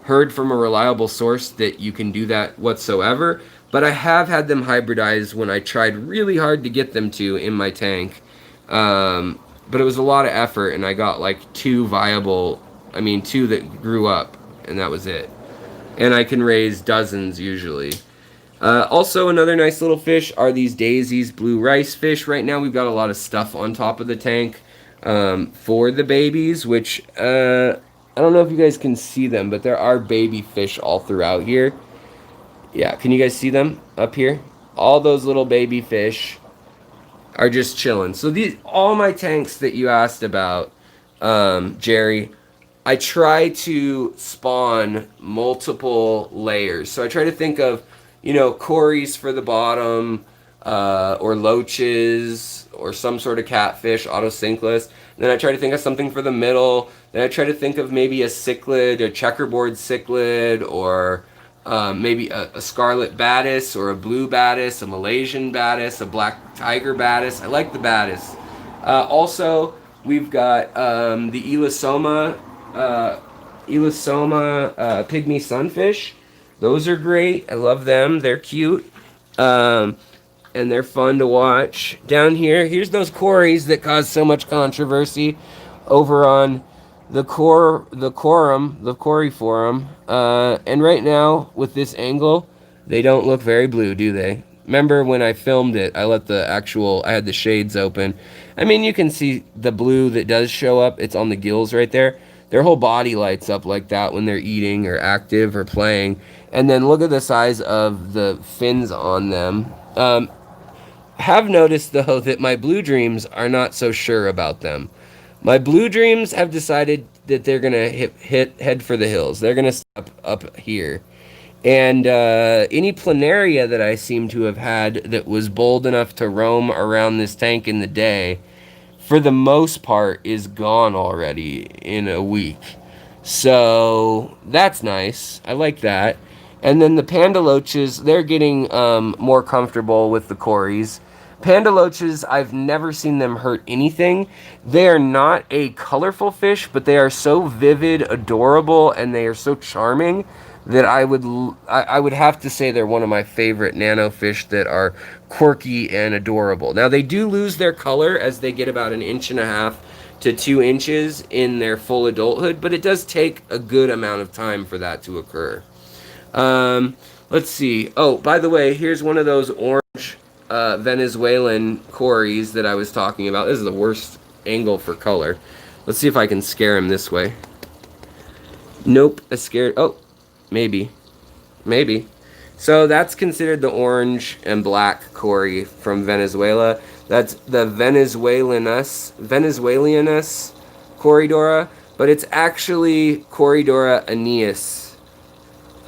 heard from a reliable source that you can do that whatsoever. But I have had them hybridize when I tried really hard to get them to in my tank. But it was a lot of effort, and I got like two that grew up, and that was it. And I can raise dozens usually. Also, another nice little fish are these daisies, blue rice fish. Right now we've got a lot of stuff on top of the tank for the babies, which I don't know if you guys can see them, but there are baby fish all throughout here. Yeah, can you guys see them up here? All those little baby fish are just chilling. So all my tanks that you asked about, Jerry, I try to spawn multiple layers. So I try to think of, cories for the bottom, or loaches, or some sort of catfish, autocinclus. Then I try to think of something for the middle. Then I try to think of maybe a cichlid, a checkerboard cichlid, or maybe a scarlet Bettas, or a blue Bettas, a Malaysian Bettas, a black tiger Bettas. I like the Bettas. Also, we've got the Elasoma pygmy sunfish. Those are great. I love them. They're cute. And they're fun to watch. Down here's those cories that caused so much controversy over on the Cory forum. And right now, with this angle, they don't look very blue, do they? remember when I filmed it, I had the shades open. I mean, you can see the blue that does show up. It's on the gills right there. Their whole body lights up like that when they're eating or active or playing. And then look at the size of the fins on them. Have noticed, though, that my blue dreams are not so sure about them. My blue dreams have decided that they're going to head for the hills. They're going to stop up here. And any planaria that I seem to have had that was bold enough to roam around this tank in the day, for the most part, is gone already in a week. So that's nice. I like that. And then the panda loaches, they're getting more comfortable with the cories. Panda loaches, I've never seen them hurt anything. They are not a colorful fish, but they are so vivid, adorable, and they are so charming that I would have to say they're one of my favorite nano fish that are quirky and adorable. Now, they do lose their color as they get about 1.5 to 2 inches in their full adulthood, but it does take a good amount of time for that to occur. Let's see. Oh, by the way, here's one of those orange Venezuelan cories that I was talking about. This is the worst angle for color. Let's see if I can scare him this way. Nope, I scared. Oh, maybe. So that's considered the orange and black cory from Venezuela. That's the Venezuelanus Corydora, but it's actually Corydora aeneas.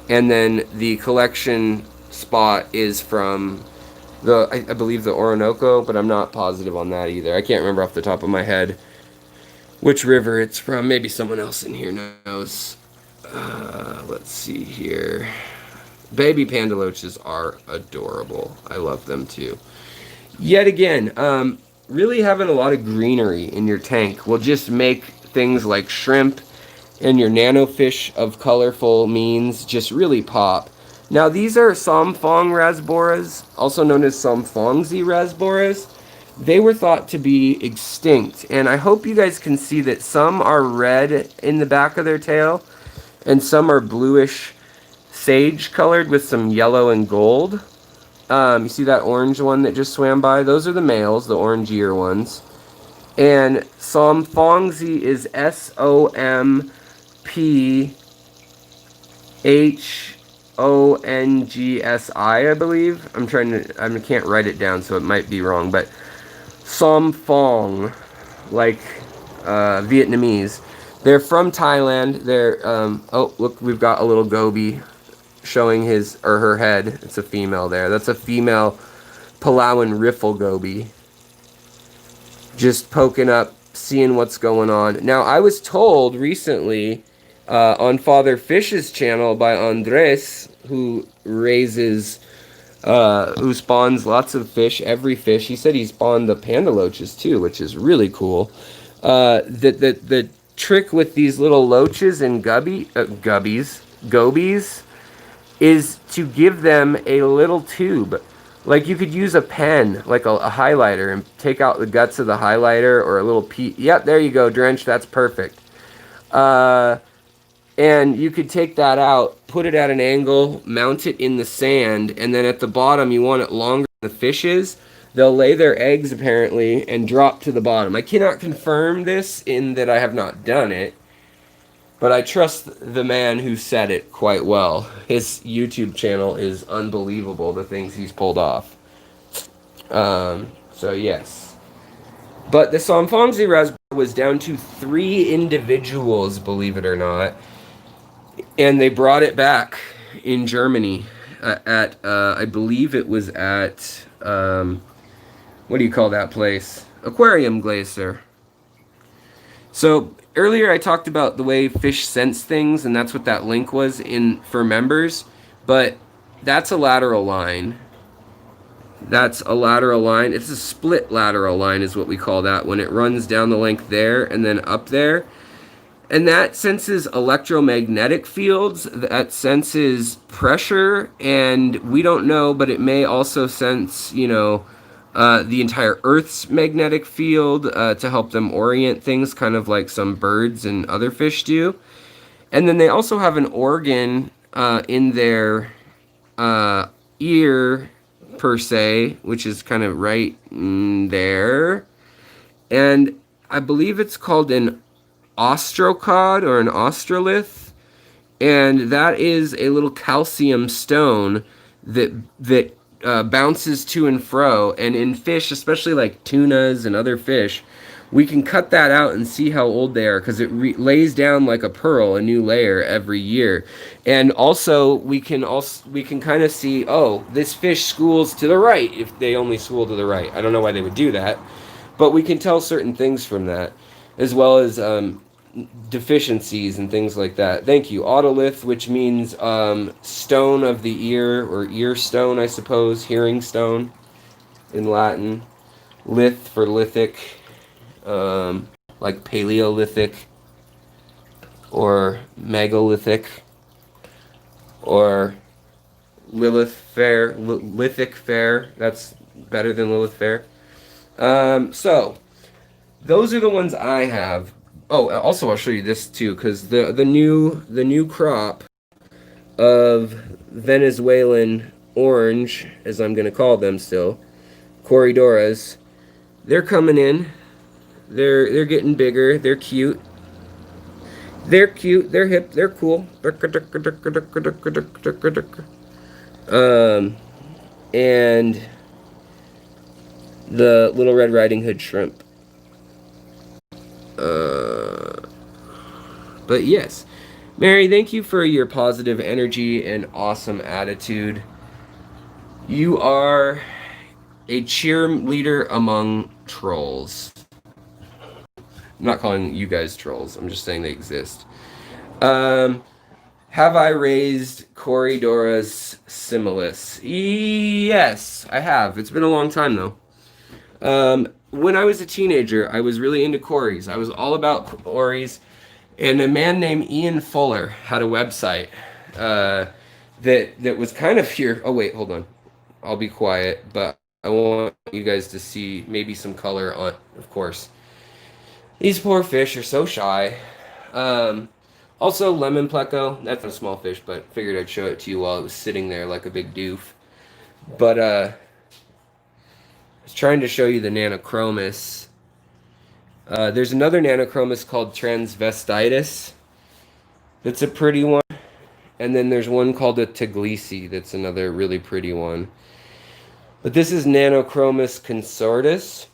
And then the collection spot is from I believe the Orinoco, but I'm not positive on that either. I can't remember off the top of my head which river it's from. Maybe someone else in here knows. Let's see here. Baby panda loaches are adorable. I love them too. Yet again, really having a lot of greenery in your tank will just make things like shrimp and your nano fish of colorful means just really pop. Now, these are Samfong Rasboras, also known as Samfongzi Rasboras. They were thought to be extinct, and I hope you guys can see that some are red in the back of their tail, and some are bluish sage colored with some yellow and gold. You see that orange one that just swam by? Those are the males, the orange ear ones. And Samfongzi is Somphongsi, I believe. I can't write it down, so it might be wrong, but Samfong, like Vietnamese. They're from Thailand. They're oh, look, we've got a little goby showing his or her head. It's a female there. That's a female Palawan riffle goby. Just poking up, seeing what's going on. Now, I was told recently on Father Fish's channel by Andres, who spawns lots of fish, every fish. He said he spawned the panda loaches too, which is really cool. The trick with these little loaches and gobies is to give them a little tube. Like you could use a pen, like a highlighter, and take out the guts of the highlighter or a little piece. Yep, there you go, Drench. That's perfect. And you could take that out, put it at an angle, mount it in the sand, and then at the bottom you want it longer than the fish is. They'll lay their eggs, apparently, and drop to the bottom. I cannot confirm this in that I have not done it, but I trust the man who said it quite well. His YouTube channel is unbelievable, the things he's pulled off. So, yes. But the Samfongzi Rasbora was down to 3 individuals, believe it or not. And they brought it back in Germany I believe it was at, what do you call that place? Aquarium Glacier. So earlier I talked about the way fish sense things, and that's what that link was for members. But that's a lateral line. That's a lateral line. It's a split lateral line is what we call that, when it runs down the length there and then up there. And that senses electromagnetic fields, that senses pressure, and we don't know, but it may also sense, the entire Earth's magnetic field to help them orient things, kind of like some birds and other fish do. And then they also have an organ in their ear per se, which is kind of right there. And I believe it's called an ostrocod or an ostrolith. And that is a little calcium stone that bounces to and fro. And in fish, especially like tunas and other fish, we can cut that out and see how old they are because it lays down like a pearl, a new layer every year. And also we can kind of see, oh, this fish schools to the right if they only school to the right. I don't know why they would do that, but we can tell certain things from that, as well as deficiencies and things like that. Thank you. Otolith, which means stone of the ear, or ear stone, I suppose, hearing stone in Latin. Lith for lithic. Like Paleolithic or Megalithic or Lilith Fair, Lithic Fair. That's better than Lilith Fair. So those are the ones I have. Oh, also I'll show you this too, because the new crop of Venezuelan orange, as I'm gonna call them still, Corydoras, they're coming in. They're getting bigger. They're cute. They're cute. They're hip. They're cool. And the Little Red Riding Hood shrimp. But yes, Mary, thank you for your positive energy and awesome attitude. You are a cheerleader among trolls. I'm not calling you guys trolls. I'm just saying they exist. Have I raised Corydoras similis? Yes, I have. It's been a long time, though. When I was a teenager, I was really into Corys. I was all about Corys. And a man named Ian Fuller had a website that was kind of here. Oh, wait, hold on. I'll be quiet, but I want you guys to see maybe some color on, of course. These poor fish are so shy. Also, lemon pleco. That's a small fish, but figured I'd show it to you while it was sitting there like a big doof. But I was trying to show you the Nanochromis. There's another Nanochromis called Transvestitis. That's a pretty one. And then there's one called a Teglisi. That's another really pretty one. But this is Nanochromis consortis.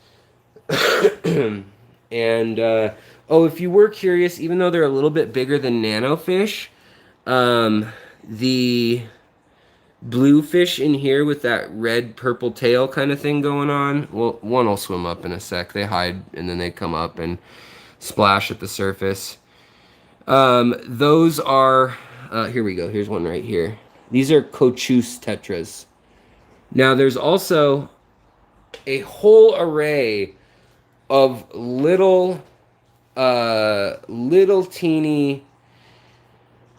And, oh, if you were curious, even though they're a little bit bigger than nanofish, the blue fish in here with that red purple tail kind of thing going on, well, one will swim up in a sec. They hide and then they come up and splash at the surface. Those are, here we go. Here's one right here. These are Cochuse Tetras. Now there's also a whole array of little teeny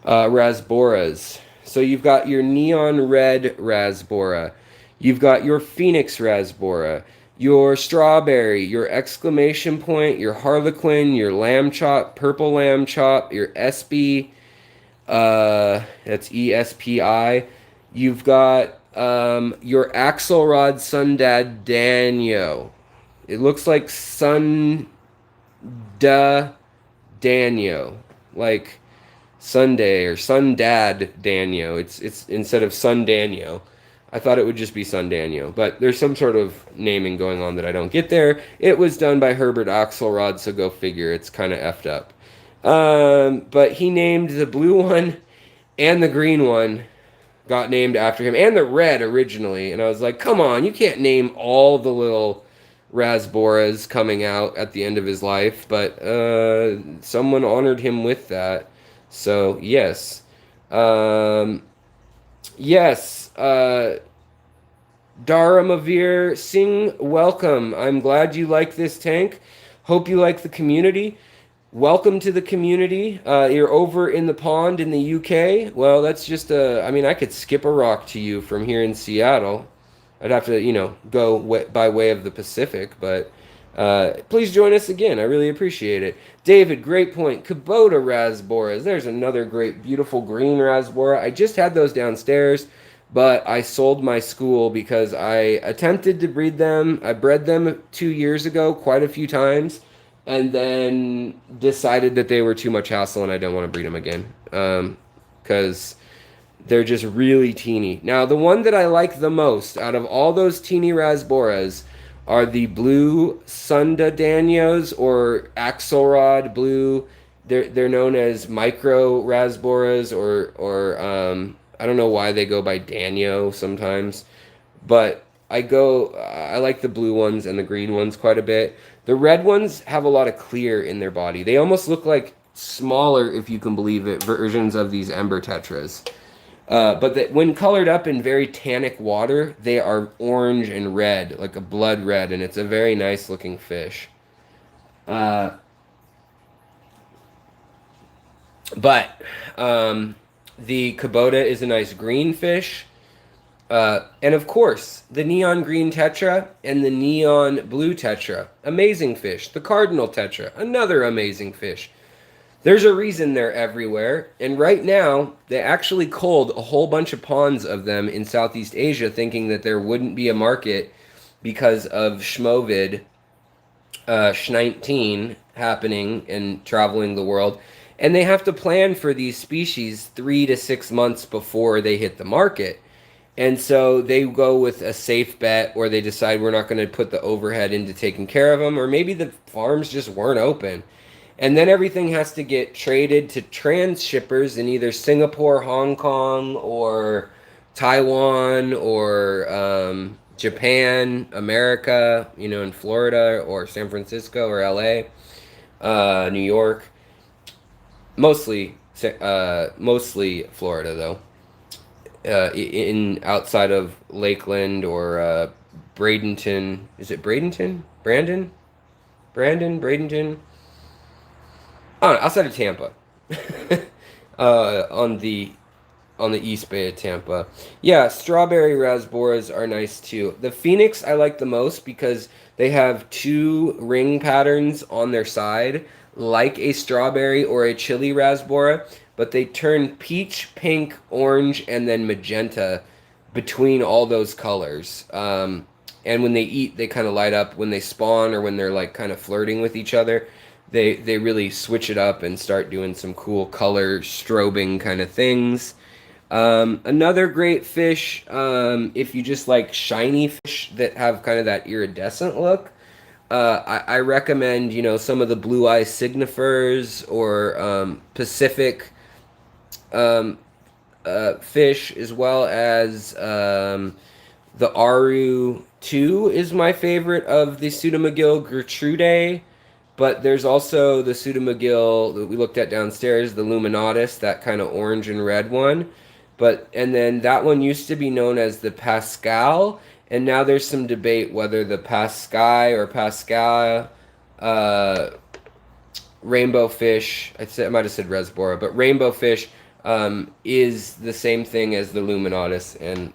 Rasboras. So you've got your neon red Rasbora, you've got your Phoenix Rasbora, your strawberry, your exclamation point, your harlequin, your lamb chop, purple lamb chop, your SB, that's ESPI. You've got your Axelrod Sundad Danio. It looks like Danio, like Sunday or Sundad Danio. It's instead of Sundanio. I thought it would just be Sundanio, but there's some sort of naming going on that I don't get there. It was done by Herbert Axelrod, so go figure. It's kind of effed up. But he named the blue one and the green one, got named after him, and the red originally. And I was like, come on, you can't name all the little Rasboras coming out at the end of his life, but someone honored him with that. So yes, yes, Daramavir Singh, welcome. I'm glad you like this tank. Hope you like the community. Welcome to the community. You're over in the pond in the UK. Well, that's just I mean, I could skip a rock to you from here in Seattle. I'd have to, you know, go by way of the Pacific, but please join us again. I really appreciate it. David, great point. Kubota Rasboras. There's another great, beautiful green Rasbora. I just had those downstairs. but I sold my school because I attempted to breed them. I bred them 2 years ago quite a few times, and then decided that they were too much hassle and I don't want to breed them again. Because they're just really teeny. Now, the one that I like the most out of all those teeny Rasboras are the blue Sundadanios or Axelrod blue. They're known as micro Rasboras or I don't know why they go by Danio sometimes, but I like the blue ones and the green ones quite a bit. The red ones have a lot of clear in their body. They almost look like smaller, if you can believe it, versions of these Ember Tetras. But when colored up in very tannic water, they are orange and red, like a blood red, and it's a very nice looking fish. Uh, but the Kubota is a nice green fish. And of course, the neon green tetra and the neon blue tetra, amazing fish. The cardinal tetra, another amazing fish. There's a reason they're everywhere, and right now, they actually culled a whole bunch of ponds of them in Southeast Asia, thinking that there wouldn't be a market because of Schmovid, Sch19 happening and traveling the world. And they have to plan for these species 3 to 6 months before they hit the market. And so they go with a safe bet, or they decide we're not going to put the overhead into taking care of them, or maybe the farms just weren't open. And then everything has to get traded to transshippers in either Singapore, Hong Kong, or Taiwan, or Japan, America, in Florida, or San Francisco, or LA, New York. Mostly Florida, though. In outside of Lakeland or Bradenton. Is it Bradenton? Bradenton? Oh, outside of Tampa, on the East Bay of Tampa. Yeah, strawberry Rasboras are nice too. The Phoenix I like the most because they have 2 ring patterns on their side, like a strawberry or a chili Rasbora, but they turn peach, pink, orange, and then magenta between all those colors. And when they eat, they kind of light up. When they spawn or when they're like kind of flirting with each other, they really switch it up and start doing some cool color strobing kind of things. Another great fish, if you just like shiny fish that have kind of that iridescent look, I recommend, some of the blue eye signifers or Pacific fish, as well as the Aru 2 is my favorite of the Pseudomagil Gertrude. But there's also the Pseudomagil that we looked at downstairs, the Luminatus, that kind of orange and red one. And then that one used to be known as the Pascal, and now there's some debate whether the Pascal or Pascal rainbow fish, I might have said Rasbora, but rainbow fish is the same thing as the Luminatus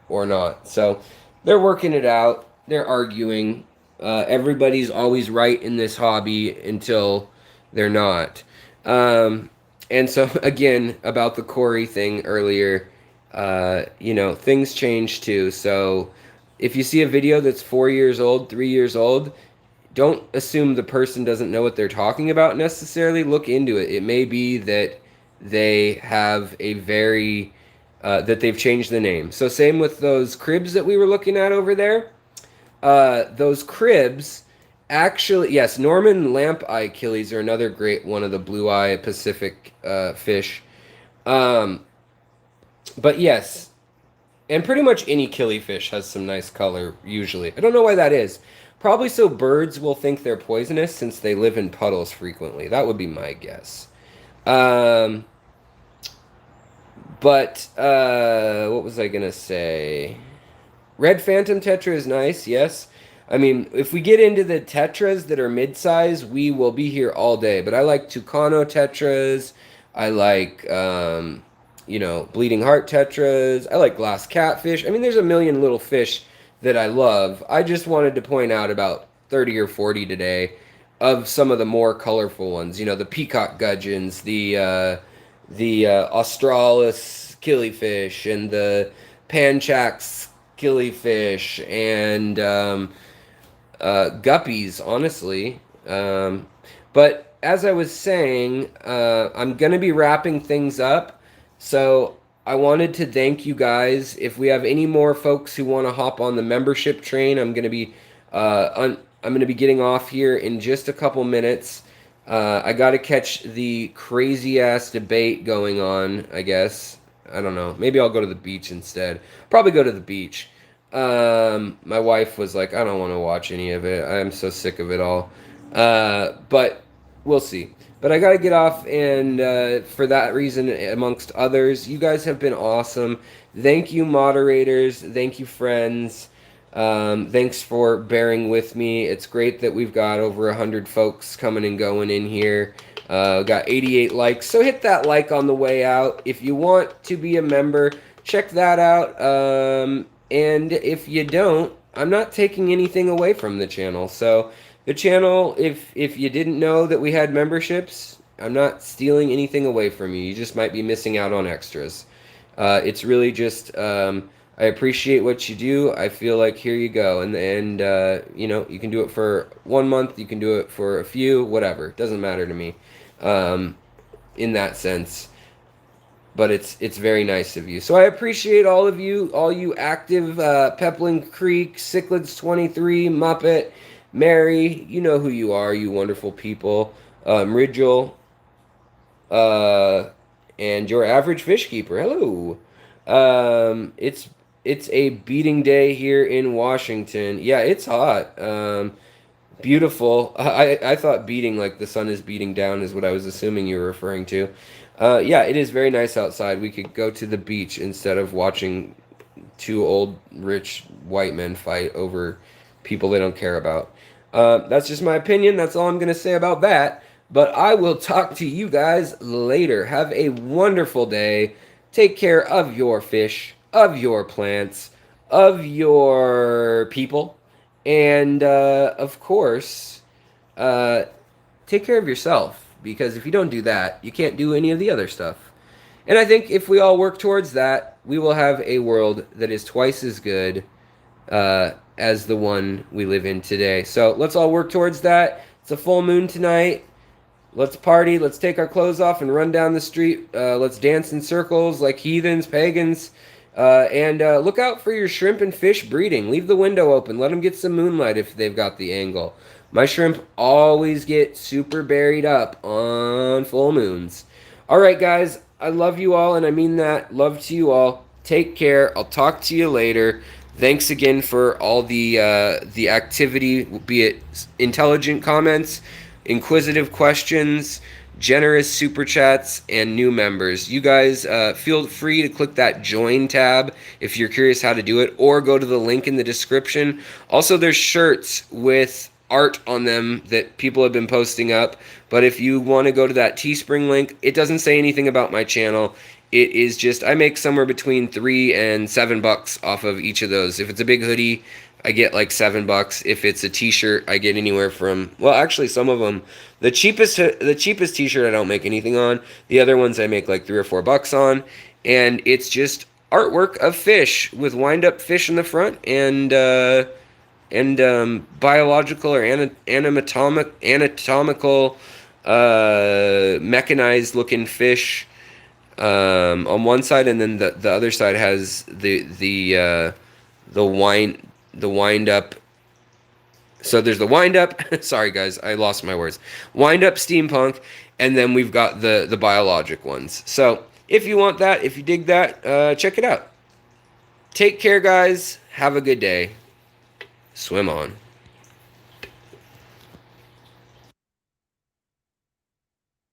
or not. So they're working it out. They're arguing. Everybody's always right in this hobby until they're not. And so, again, about the Cory thing earlier, things change too. So if you see a video that's 4 years old, 3 years old, don't assume the person doesn't know what they're talking about necessarily. Look into it. It may be that they have that they've changed the name. So same with those cribs that we were looking at over there. Those cribs, actually, yes, Norman lamp eye killies are another great one of the blue eye Pacific fish. But yes, and pretty much any killifish has some nice color usually. I don't know why that is. Probably so birds will think they're poisonous since they live in puddles frequently. That would be my guess. But what was I gonna say? Red Phantom Tetra is nice, yes. I mean, if we get into the Tetras that are mid-size, we will be here all day. But I like Tucano Tetras. I like, Bleeding Heart Tetras. I like Glass Catfish. I mean, there's a million little fish that I love. I just wanted to point out about 30 or 40 today of some of the more colorful ones. The Peacock Gudgeons, the Australis Killifish, and the panchaks, killifish, and guppies, honestly. But as I was saying, I'm going to be wrapping things up. So I wanted to thank you guys. If we have any more folks who want to hop on the membership train, I'm going to be I'm going to be getting off here in just a couple minutes. I got to catch the crazy ass debate going on, I guess. I don't know. Maybe I'll go to the beach instead. Probably go to the beach. My wife was like, I don't want to watch any of it. I'm so sick of it all. But we'll see. But I got to get off, and for that reason, amongst others, you guys have been awesome. Thank you, moderators. Thank you, friends. Thanks for bearing with me. It's great that we've got over 100 folks coming and going in here. Got 88 likes, so hit that like on the way out. If you want to be a member, check that out. And if you don't, I'm not taking anything away from the channel. So the channel, if you didn't know that we had memberships, I'm not stealing anything away from you. You just might be missing out on extras. It's really just, I appreciate what you do. I feel like here you go. And you know, you can do it for 1 month. You can do it for a few, whatever. It doesn't matter to me in that sense. But it's very nice of you. So I appreciate all of you, all you active Pepling Creek, Cichlids 23, Muppet, Mary. You know who you are, you wonderful people. Ridgel, and your average fish keeper. Hello. It's a beating day here in Washington. Yeah, it's hot. Beautiful. I thought beating, like the sun is beating down, is what I was assuming you were referring to. Yeah, it is very nice outside. We could go to the beach instead of watching two old, rich white men fight over people they don't care about. That's just my opinion. That's all I'm going to say about that. But I will talk to you guys later. Have a wonderful day. Take care of your fish, of your plants, of your people. And, of course, take care of yourself. Because if you don't do that, you can't do any of the other stuff. And I think if we all work towards that, we will have a world that is twice as good as the one we live in today. So let's all work towards that. It's a full moon tonight. Let's party. Let's take our clothes off and run down the street. Let's dance in circles like heathens, pagans. And look out for your shrimp and fish breeding. Leave the window open. Let them get some moonlight if they've got the angle. My shrimp always get super buried up on full moons. All right, guys. I love you all, and I mean that. Love to you all. Take care. I'll talk to you later. Thanks again for all the activity, be it intelligent comments, inquisitive questions, generous super chats, and new members. You guys feel free to click that join tab if you're curious how to do it, or go to the link in the description. Also, there's shirts with art on them that people have been posting up. But if you want to go to that Teespring link, it doesn't say anything about my channel. It is just, I make somewhere between $3 and $7 off of each of those. If it's a big hoodie, I get like $7. If it's a t-shirt, I get anywhere from, well, actually some of them, the cheapest t-shirt I don't make anything on. The other ones I make like $3 or $4 on. And it's just artwork of fish with wind-up fish in the front and biological or anatomical mechanized looking fish on one side, and then the other side has the wind up. So there's the wind up. Sorry guys, I lost my words. Wind up steampunk, and then we've got the biologic ones. So if you want that, if you dig that, check it out. Take care, guys. Have a good day. Swim on.